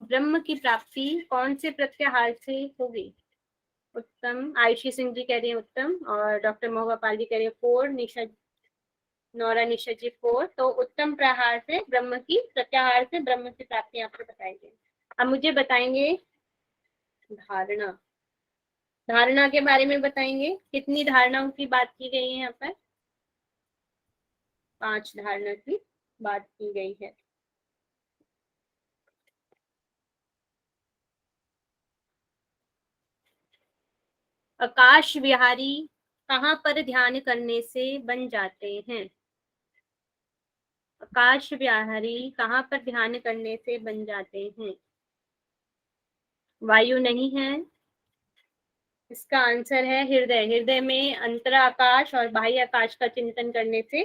ब्रह्म की प्राप्ति कौन से प्रत्याहार से होगी? उत्तम, आयुषी सिंह जी कह रही है उत्तम, और डॉक्टर मोहपाल जी कह रही है 4, निशा, नौरा निशा जी 4। तो उत्तम प्रहार से ब्रह्म की, प्रत्याहार से ब्रह्म की प्राप्ति आपको बताई गई। अब मुझे बताएंगे धारणा। धारणा के बारे में बताएंगे। कितनी धारणाओं की बात की गई है यहाँ पर? 5 धारणा की बात की गई है। आकाश विहारी कहाँ पर ध्यान करने से बन जाते हैं? आकाश विहारी कहाँ पर ध्यान करने से बन जाते हैं? वायु नहीं है। इसका आंसर है हृदय। हृदय में अंतरा आकाश और बाह्य आकाश का चिंतन करने से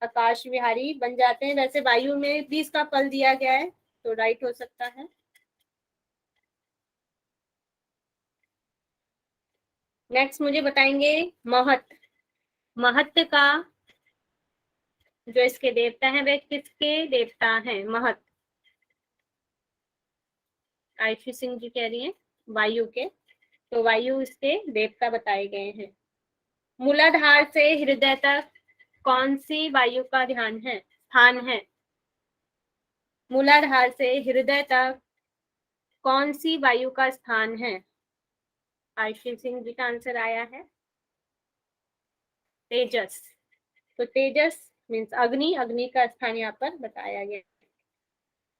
आकाश विहारी बन जाते हैं। वैसे वायु में भी इसका फल दिया गया है, तो राइट हो सकता है। नेक्स्ट मुझे बताएंगे महत। महत का जो इसके देवता हैं वे किसके देवता हैं? महत, आयुषी सिंह जी कह रही हैं वायु के। तो वायु इसके देवता बताए गए हैं। मूलाधार से हृदय तक कौन सी वायु का ध्यान है, स्थान है? मूलाधार से हृदय तक कौन सी वायु का स्थान है? आयुषी सिंह जी का आंसर आया है तेजस। तो तेजस मीन्स अग्नि, अग्नि का स्थान यहाँ पर बताया गया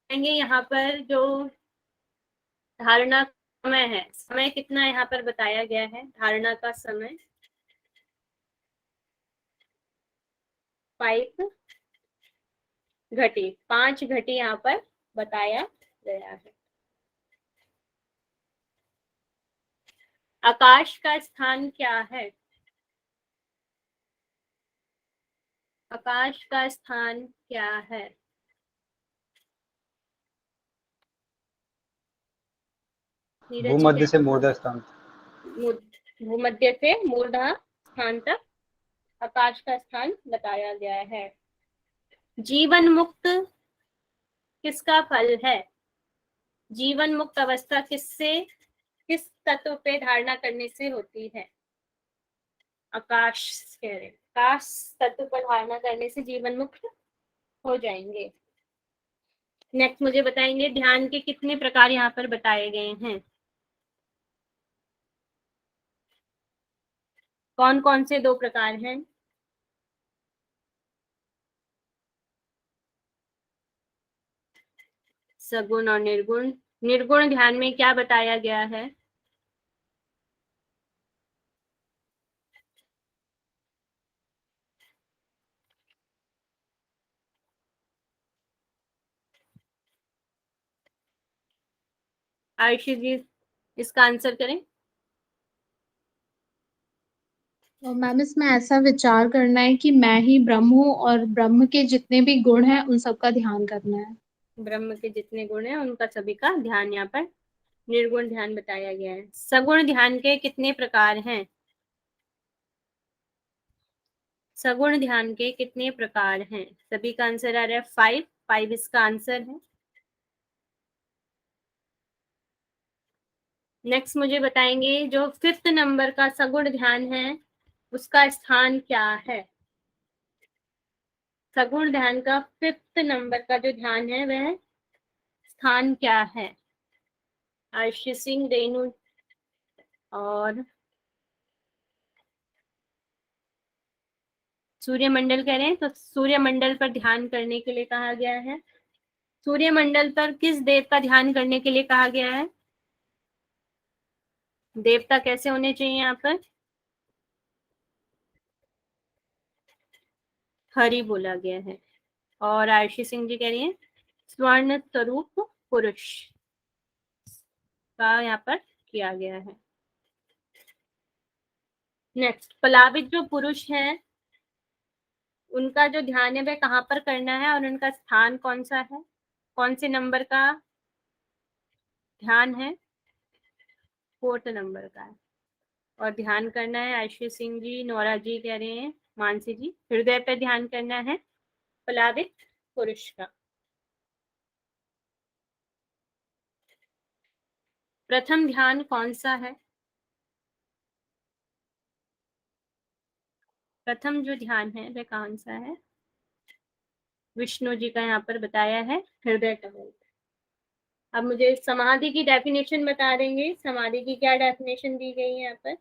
है। यहाँ पर जो धारणा समय है, समय कितना यहाँ पर बताया गया है, धारणा का समय 5 घटी, 5 घटी यहाँ पर बताया गया है। आकाश का स्थान क्या है? आकाश का स्थान क्या है? भूमध्य से मूर्धा स्थान, भूमध्य से मूर्धा स्थान तक आकाश का स्थान बताया गया है। जीवन मुक्त किसका फल है? जीवन मुक्त अवस्था किस तत्व पे धारणा करने से होती है? आकाश कह रहे, आकाश तत्व पर धारणा करने से जीवन मुक्त हो जाएंगे। नेक्स्ट मुझे बताएंगे ध्यान के कितने प्रकार यहाँ पर बताए गए हैं? कौन कौन से 2 प्रकार हैं? सगुण और निर्गुण। निर्गुण ध्यान में क्या बताया गया है? आयुषी जी इसका आंसर करें। तो मैम इसमें ऐसा विचार करना है कि मैं ही ब्रह्म हूँ और ब्रह्म के जितने भी गुण हैं उन सबका ध्यान करना है। ब्रह्म के जितने गुण हैं उनका सभी का ध्यान यहाँ पर निर्गुण ध्यान बताया गया है। सगुण ध्यान के कितने प्रकार हैं? सगुण ध्यान के कितने प्रकार हैं? सभी का आंसर आ रहा है 5 इसका आंसर है। नेक्स्ट मुझे बताएंगे जो 5th नंबर का सगुण ध्यान है उसका स्थान क्या है? सगुण ध्यान का 5th नंबर का जो ध्यान है वह स्थान क्या है? आयुषी सिंह, रेणु और सूर्यमंडल कह रहे हैं, तो सूर्यमंडल पर ध्यान करने के लिए कहा गया है। सूर्यमंडल पर किस देव का ध्यान करने के लिए कहा गया है? देवता कैसे होने चाहिए यहाँ पर? हरि बोला गया है। और आयुषी सिंह जी कह रही हैं स्वर्ण स्वरूप पुरुष का यहाँ पर किया गया है। नेक्स्ट पलावित जो पुरुष हैं उनका जो ध्यान है वह कहाँ पर करना है और उनका स्थान कौन सा है? कौन से नंबर का ध्यान है? 4th नंबर का है और ध्यान करना है। आयुषी सिंह जी, नोरा जी कह रहे हैं, मानसी जी हृदय पे ध्यान करना है पलावित पुरुष का। प्रथम ध्यान कौन सा है? प्रथम जो ध्यान है वह कौन सा है? विष्णु जी का यहाँ पर बताया है हृदय कमल। अब मुझे समाधि की डेफिनेशन बता देंगे, समाधि की क्या डेफिनेशन दी गई है यहाँ पर?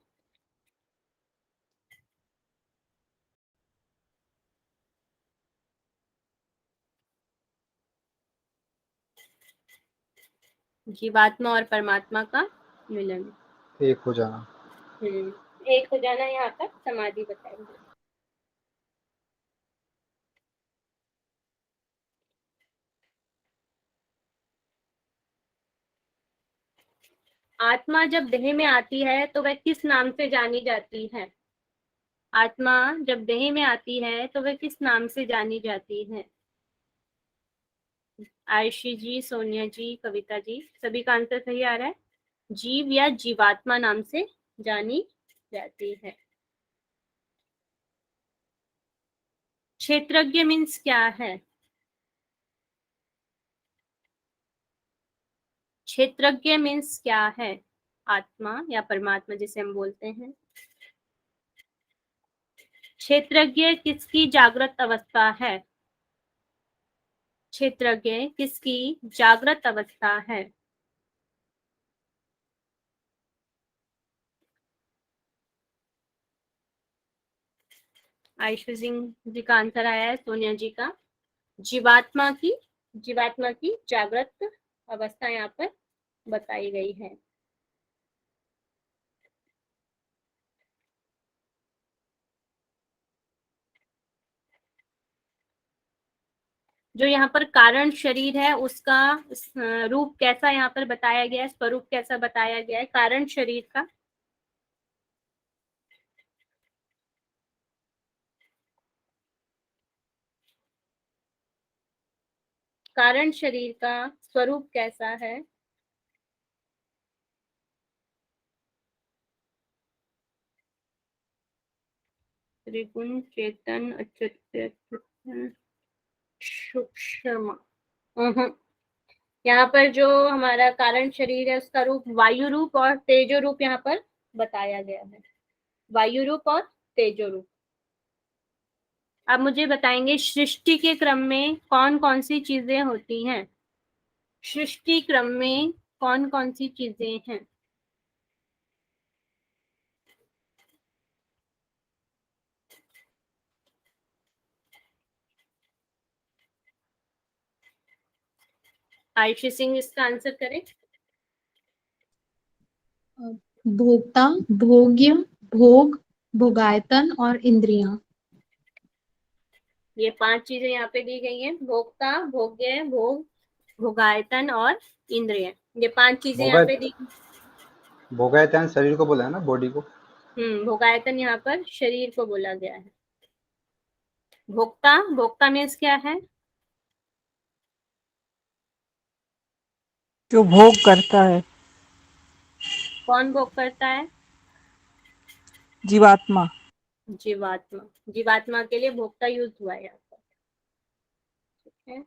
जीवात्मा और परमात्मा का मिलन, एक हो जाना। एक हो जाना यहाँ पर समाधि बताएंगे। आत्मा जब देह में आती है तो वह किस नाम से जानी जाती है? आत्मा जब देह में आती है तो वह किस नाम से जानी जाती है? आयुषी जी, सोनिया जी, कविता जी सभी का आंसर सही आ रहा है। जीव या जीवात्मा नाम से जानी जाती है। क्षेत्रज्ञ मीन्स क्या है? क्षेत्रज्ञ मीन्स क्या है? आत्मा या परमात्मा जिसे हम बोलते हैं। क्षेत्रज्ञ किसकी जागृत अवस्था है? क्षेत्रज्ञ किसकी जागृत अवस्था है? आयुषी सिंह जी का आंसर आया है, सोनिया जी का जीवात्मा की जागृत अवस्था यहाँ पर बताई गई है। जो यहाँ पर कारण शरीर है उसका रूप कैसा यहाँ पर बताया गया है, स्वरूप कैसा बताया गया है कारण शरीर का? कारण शरीर का स्वरूप कैसा है? त्रिगुण, चेतन, अच्युत, सूक्ष्म। यहाँ पर जो हमारा कारण शरीर है उसका रूप वायु रूप और तेजो रूप यहाँ पर बताया गया है। वायु रूप और तेजो रूप। अब मुझे बताएंगे सृष्टि के क्रम में कौन कौन सी चीजें होती हैं? सृष्टि क्रम में कौन कौन सी चीजें हैं? आयुषी सिंह इसका आंसर करें। भोक्ता, भोग्य, भोग, भोगायतन और इंद्रियां। ये 5 चीजें यहाँ पे दी गई हैं। भोक्ता, भोग्य, भोग, भोगायतन और इंद्रिय। ये 5 चीजें यहाँ पे दी। भोगायतन शरीर को बोला है ना, बॉडी को। भोगायतन यहाँ पर शरीर को बोला गया है। भोक्ता, भोक्ता मीन्स क्या है? जो भोग करता है। कौन भोग करता है? जीवात्मा। जीवात्मा। जीवात्मा के लिए भोक्ता यूज हुआ है यहाँ पर। ठीक है।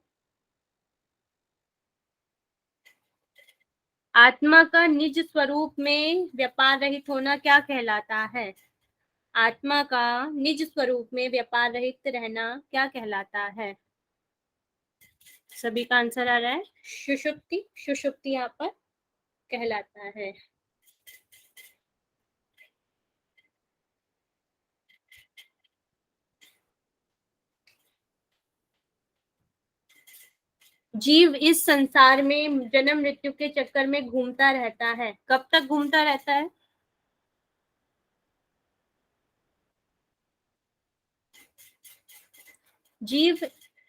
आत्मा का निज स्वरूप में व्यापार रहित होना क्या कहलाता है? आत्मा का निज स्वरूप में व्यापार रहित रहना क्या कहलाता है? सभी का आंसर आ रहा है सुषुप्ति। सुषुप्ति यहाँ पर कहलाता है। जीव इस संसार में जन्म मृत्यु के चक्कर में घूमता रहता है। कब तक घूमता रहता है? जीव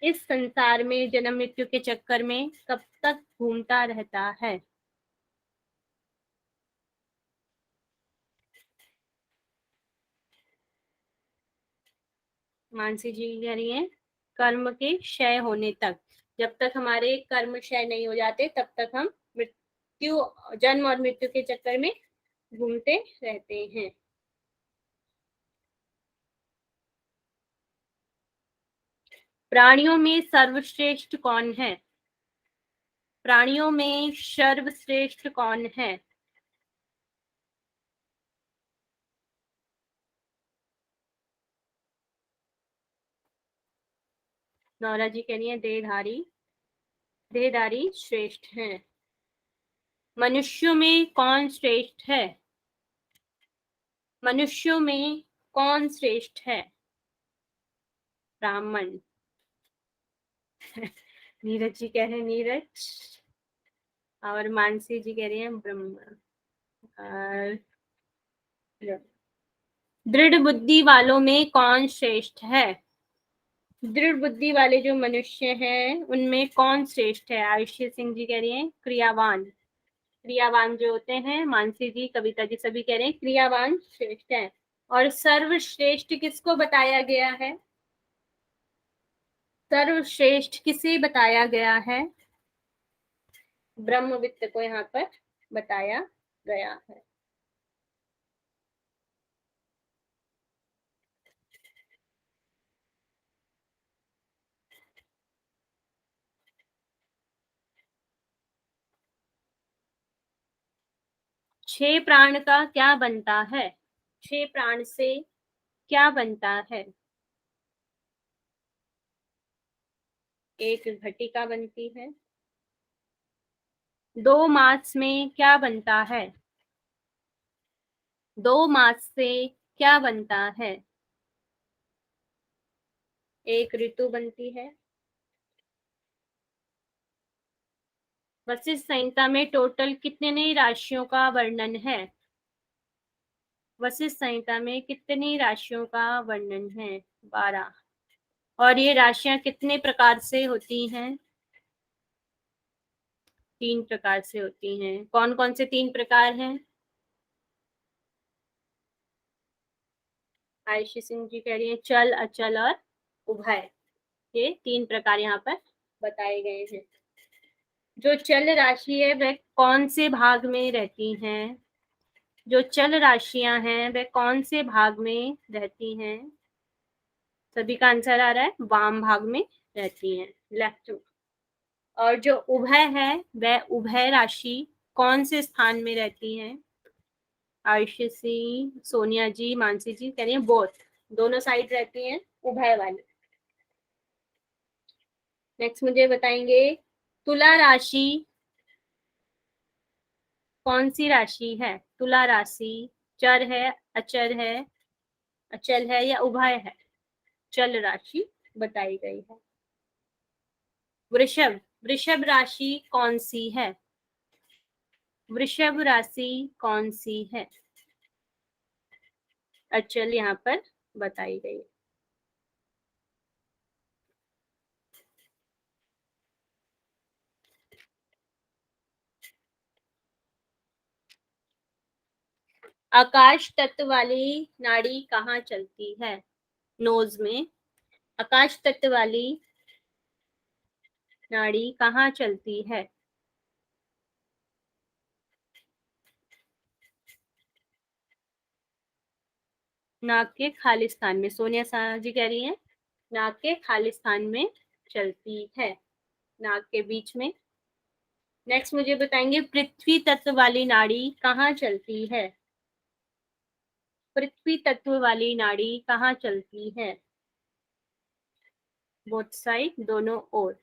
इस संसार में जन्म मृत्यु के चक्कर में कब तक घूमता रहता है? मानसी जी कह रही है कर्म के क्षय होने तक। जब तक हमारे कर्म क्षय नहीं हो जाते तब तक हम मृत्यु, जन्म और मृत्यु के चक्कर में घूमते रहते हैं। प्राणियों में सर्वश्रेष्ठ कौन है? प्राणियों में सर्वश्रेष्ठ कौन है? नौरा जी कह रही है देहधारी। देहधारी श्रेष्ठ हैं। मनुष्यों में कौन श्रेष्ठ है? मनुष्यों में कौन श्रेष्ठ है? ब्राह्मण। नीरज जी कह रहे हैं नीरज। और मानसी जी कह रही हैं ब्रह्म। दृढ़ बुद्धि वालों में कौन श्रेष्ठ है? दृढ़ बुद्धि वाले जो मनुष्य हैं उनमें कौन श्रेष्ठ है? आयुष्य सिंह जी कह रही हैं क्रियावान। क्रियावान जो होते हैं, मानसी जी, कविता जी सभी कह रहे हैं क्रियावान श्रेष्ठ है। और सर्वश्रेष्ठ किसको बताया गया है? सर्वश्रेष्ठ किसे बताया गया है? ब्रह्मवित्त को यहाँ पर बताया गया है। छह प्राण का क्या बनता है? छह प्राण से क्या बनता है? एक घटिका बनती है। दो मास में क्या बनता है? दो मास से क्या बनता है? एक ऋतु बनती है। वशिष्ठ संहिता में टोटल कितनी राशियों का वर्णन है? वशिष्ठ संहिता में कितनी राशियों का वर्णन है? 12। और ये राशियां कितने प्रकार से होती हैं? 3 प्रकार से होती हैं। कौन कौन से 3 प्रकार हैं? आयुषी सिंह जी कह रही है चल, अचल और उभय। ये 3 प्रकार यहाँ पर बताए गए हैं। जो चल राशि है वह कौन से भाग में रहती हैं? जो चल राशियां हैं वह कौन से भाग में रहती हैं? सभी का आंसर आ रहा है, वाम भाग में रहती हैं, लेफ्ट। और जो उभय है वह उभय राशि कौन से स्थान में रहती है? आयुषी सिंह, सोनिया जी, मानसी जी कह रही हैं बोथ, दोनों साइड रहती हैं उभय वाली। नेक्स्ट मुझे बताएंगे तुला राशि कौन सी राशि है? तुला राशि चर है, अचर है, अचल है या उभय है? चल राशि बताई गई है। वृषभ, वृषभ राशि कौन सी है? वृषभ राशि कौन सी है? अचल यहाँ पर बताई गई है। आकाश तत्व वाली नाड़ी कहाँ चलती है? नोज में। आकाश तत्व वाली नाड़ी कहाँ चलती है? नाक के खाली स्थान में। सोनिया शाह जी कह रही हैं नाक के खाली स्थान में चलती है, नाक के बीच में। नेक्स्ट मुझे बताएंगे पृथ्वी तत्व वाली नाड़ी कहाँ चलती है? पृथ्वी तत्व वाली नाड़ी कहाँ चलती है? बोथ साइड, दोनों ओर।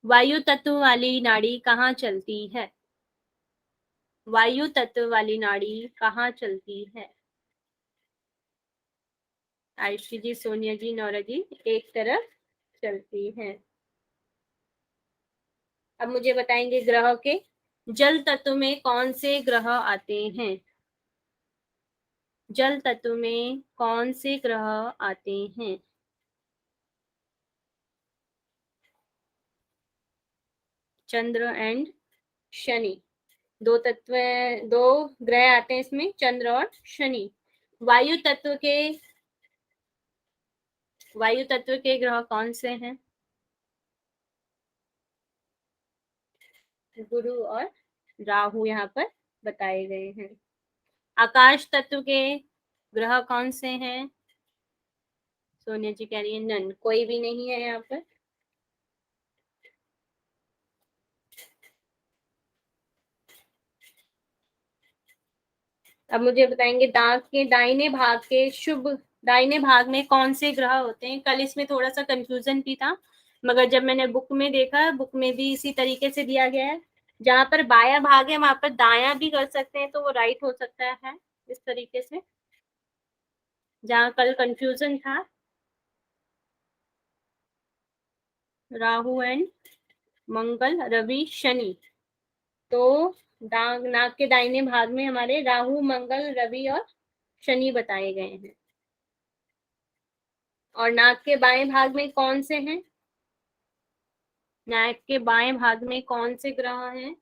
वायु तत्व वाली नाड़ी कहाँ चलती है? वायु तत्व वाली नाड़ी कहाँ चलती है? आयुषी जी, सोनिया जी, नौरा जी एक तरफ चलती है। अब मुझे बताएंगे ग्रह के। जल तत्व में कौन से ग्रह आते हैं? जल तत्व में कौन से ग्रह आते हैं? चंद्र एंड शनि, दो तत्व, दो ग्रह आते हैं इसमें, चंद्र और शनि। वायु तत्व के ग्रह कौन से हैं? गुरु और राहु यहाँ पर बताए गए हैं। आकाश तत्व के ग्रह कौन से हैं? सोनिया जी कह रही है नन, कोई भी नहीं है यहाँ पर। अब मुझे बताएंगे दांत के दाहिने भाग के शुभ, दाहिने भाग में कौन से ग्रह होते हैं? कल इसमें थोड़ा सा कंफ्यूजन भी था, मगर जब मैंने बुक में देखा, बुक में भी इसी तरीके से दिया गया है। जहां पर बाया भाग है वहां पर दाया भी कर सकते हैं, तो वो राइट हो सकता है इस तरीके से, जहां कल कंफ्यूजन था। राहु एंड मंगल, रवि, शनि। तो नाक के दाहिने भाग में हमारे राहु, मंगल, रवि और शनि बताए गए हैं। और नाक के बाएं भाग में कौन से हैं? नाक के बाएं भाग में कौन से ग्रह हैं?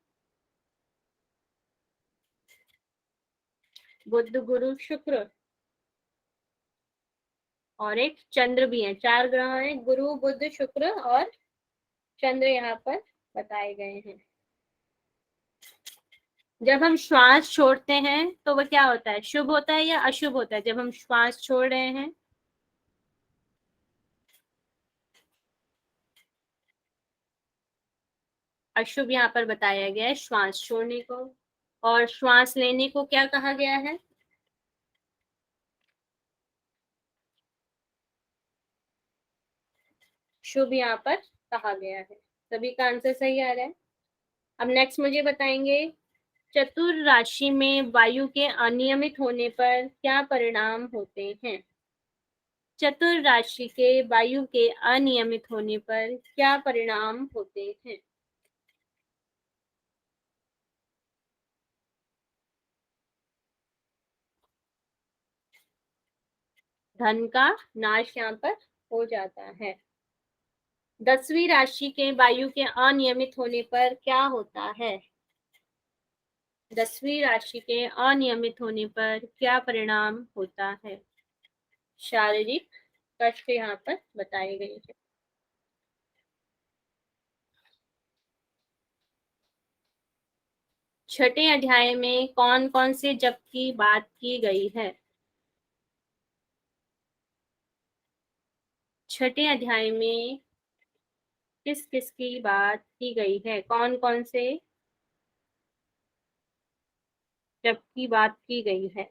बुध, गुरु, शुक्र और एक चंद्र भी है। 4 ग्रह हैं, गुरु, बुध, शुक्र और चंद्र यहाँ पर बताए गए हैं। जब हम श्वास छोड़ते हैं तो वह क्या होता है? शुभ होता है या अशुभ होता है? जब हम श्वास छोड़ रहे हैं, अशुभ यहाँ पर बताया गया है श्वास छोड़ने को। और श्वास लेने को क्या कहा गया है? शुभ यहाँ पर कहा गया है। सभी का आंसर सही आ रहा है। अब नेक्स्ट मुझे बताएंगे चतुर राशि में वायु के अनियमित होने पर क्या परिणाम होते हैं? चतुर राशि के वायु के अनियमित होने पर क्या परिणाम होते हैं? धन का नाश यहाँ पर हो जाता है। 10वीं राशि के वायु के अनियमित होने पर क्या होता है? 10वीं राशि के अनियमित होने पर क्या परिणाम होता है? शारीरिक कष्ट यहाँ पर बताए गए हैं। छठे अध्याय में कौन कौन से जप की बात की गई है? छठे अध्याय में किस किस की बात की गई है? कौन कौन से जप की बात की गई है?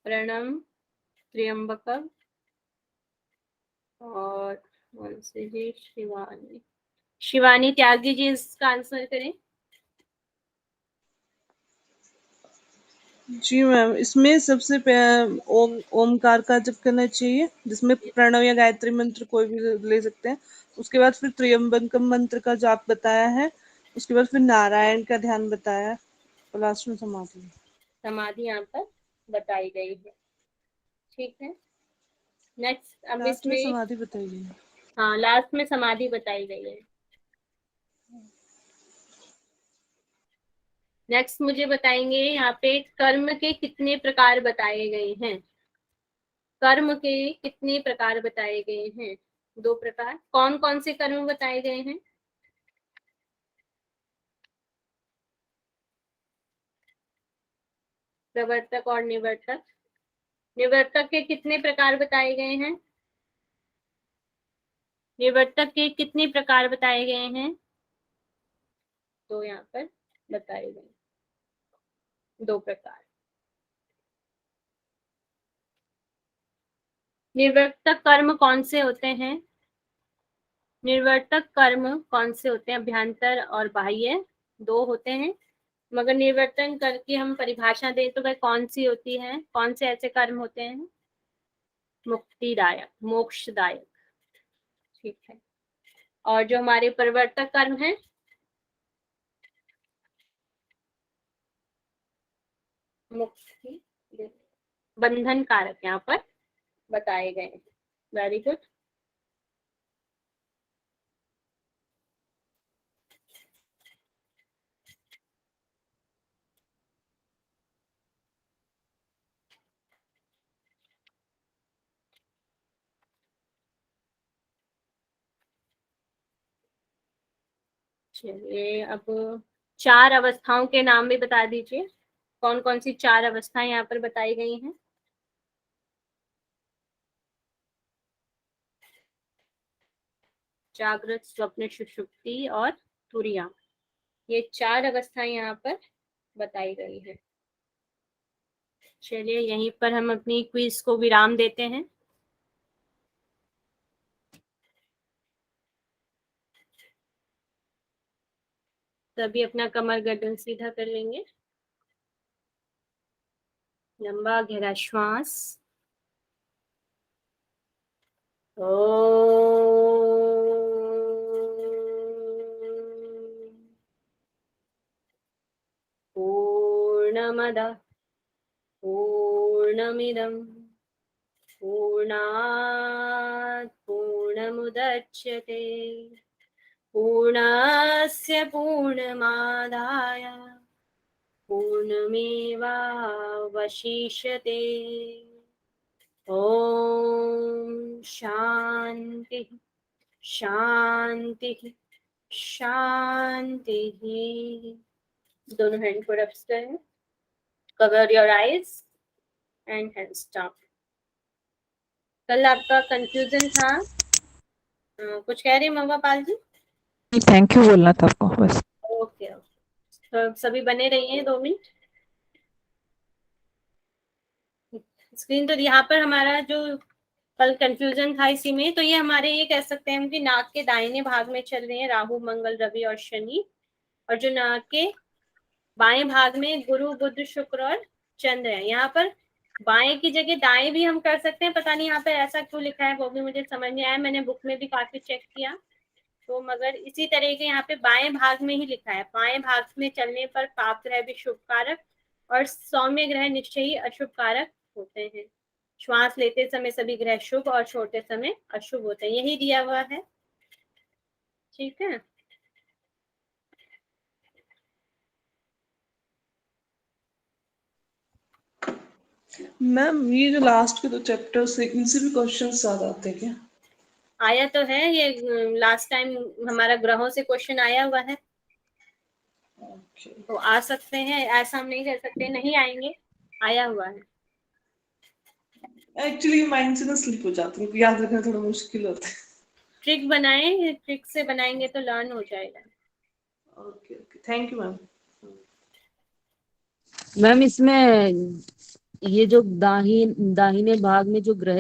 प्रणम, त्र्यंबकम और कौन से जी? शिवानी। शिवानी त्यागी जी इसका आंसर करें। जी मैम, इसमें सबसे ओमकार का जप करना चाहिए, जिसमें प्रणव या गायत्री मंत्र कोई भी ले सकते हैं। उसके बाद फिर त्र्यंबकम मंत्र का जाप बताया है। उसके बाद फिर नारायण का ध्यान बताया है और लास्ट में समाधि। समाधि यहाँ पर बताई गई है। ठीक है, नेक्स्ट। अब लास्ट में इसमें समाधि बताई गई है। हाँ, लास्ट में समाधि बताई गई है। नेक्स्ट मुझे बताएंगे यहाँ पे कर्म के कितने प्रकार बताए गए हैं? कर्म के कितने प्रकार बताए गए हैं? 2 प्रकार। कौन कौन से कर्म बताए गए हैं? प्रवर्तक और निवर्तक। निवर्तक के कितने प्रकार बताए गए हैं? निवर्तक के कितने प्रकार बताए गए हैं? तो यहाँ पर बताए गए 2 प्रकार। निवर्तक कर्म कौन से होते हैं? निवर्तक कर्म कौन से होते हैं? अभ्यंतर और बाह्य 2 होते हैं। मगर निवर्तन कर की हम परिभाषा दें तो वह कौन सी होती है? कौन से ऐसे कर्म होते हैं? मुक्तिदायक, मोक्षदायक। ठीक है। और जो हमारे परिवर्तक कर्म हैं, मुक्ति बंधन कारक यहाँ पर बताए गए हैं। Very good. चलिए, अब 4 अवस्थाओं के नाम भी बता दीजिए। कौन कौन सी 4 अवस्थाएं यहाँ पर बताई गई हैं? जागृत, स्वप्न, सुषुप्ति और तुरिया। ये 4 अवस्थाएं यहाँ पर बताई गई है। चलिए, यहीं पर हम अपनी क्विज को विराम देते हैं। सभी अपना कमर गर्दन सीधा कर लेंगे। लंबा गहरा श्वास। पूर्णमदः पूर्णमिदं पूर्णात् पूर्णमुदच्यते पूर्णस्य पूर्णमादाय पूर्णमेवावशिष्यते। ओम शांति शांति शांति। दोनों हैंड को रब करें। Cover your eyes and hands down. कल आपका कंफ्यूजन था, कुछ कह रही मम्मा पाल जी? थैंक यू बोलना था आपको बस। ओके, तो सभी बने रहिए 2 मिनट। स्क्रीन तो यहाँ पर हमारा जो कल कंफ्यूजन था इसी में, तो ये हमारे ये कह सकते हैं कि नाक के दाहिने भाग में चल रहे हैं राहु, मंगल, रवि और शनि। और जो नाक के बाएं भाग में गुरु, बुध, शुक्र और चंद्र है। यहाँ पर बाएं की जगह दाएं भी हम कर सकते हैं, पता नहीं यहाँ पे ऐसा क्यों लिखा है वो भी मुझे समझ नहीं आया। मैंने बुक में भी काफी चेक किया तो, मगर इसी तरह के यहाँ पे बाएं भाग में ही लिखा है। बाएं भाग में चलने पर पाप ग्रह भी शुभ कारक और सौम्य ग्रह निश्चय ही अशुभ कारक होते हैं। श्वास लेते समय सभी ग्रह शुभ और छोड़ते समय अशुभ होते हैं, यही दिया हुआ है। ठीक है, मैम ये जो लास्ट के 2 चैप्टर्स है इनसे भी क्वेश्चंस ज्यादा आते हैं क्या? आया तो है, ये लास्ट टाइम हमारा ग्रहों से क्वेश्चन आया हुआ है। तो आ सकते हैं, ऐसा हम नहीं कह सकते नहीं आएंगे, आया हुआ है। एक्चुअली माइंड से ना स्लिप हो जाती है, याद रखना थोड़ा मुश्किल होता है। ट्रिक बनाएं, ट्रिक से बनाएंगे तो लर्न हो जाएगा। Okay okay, thank you ma'am. Ma'am इसमें ये जो दाहिने भाग में जो ग्रह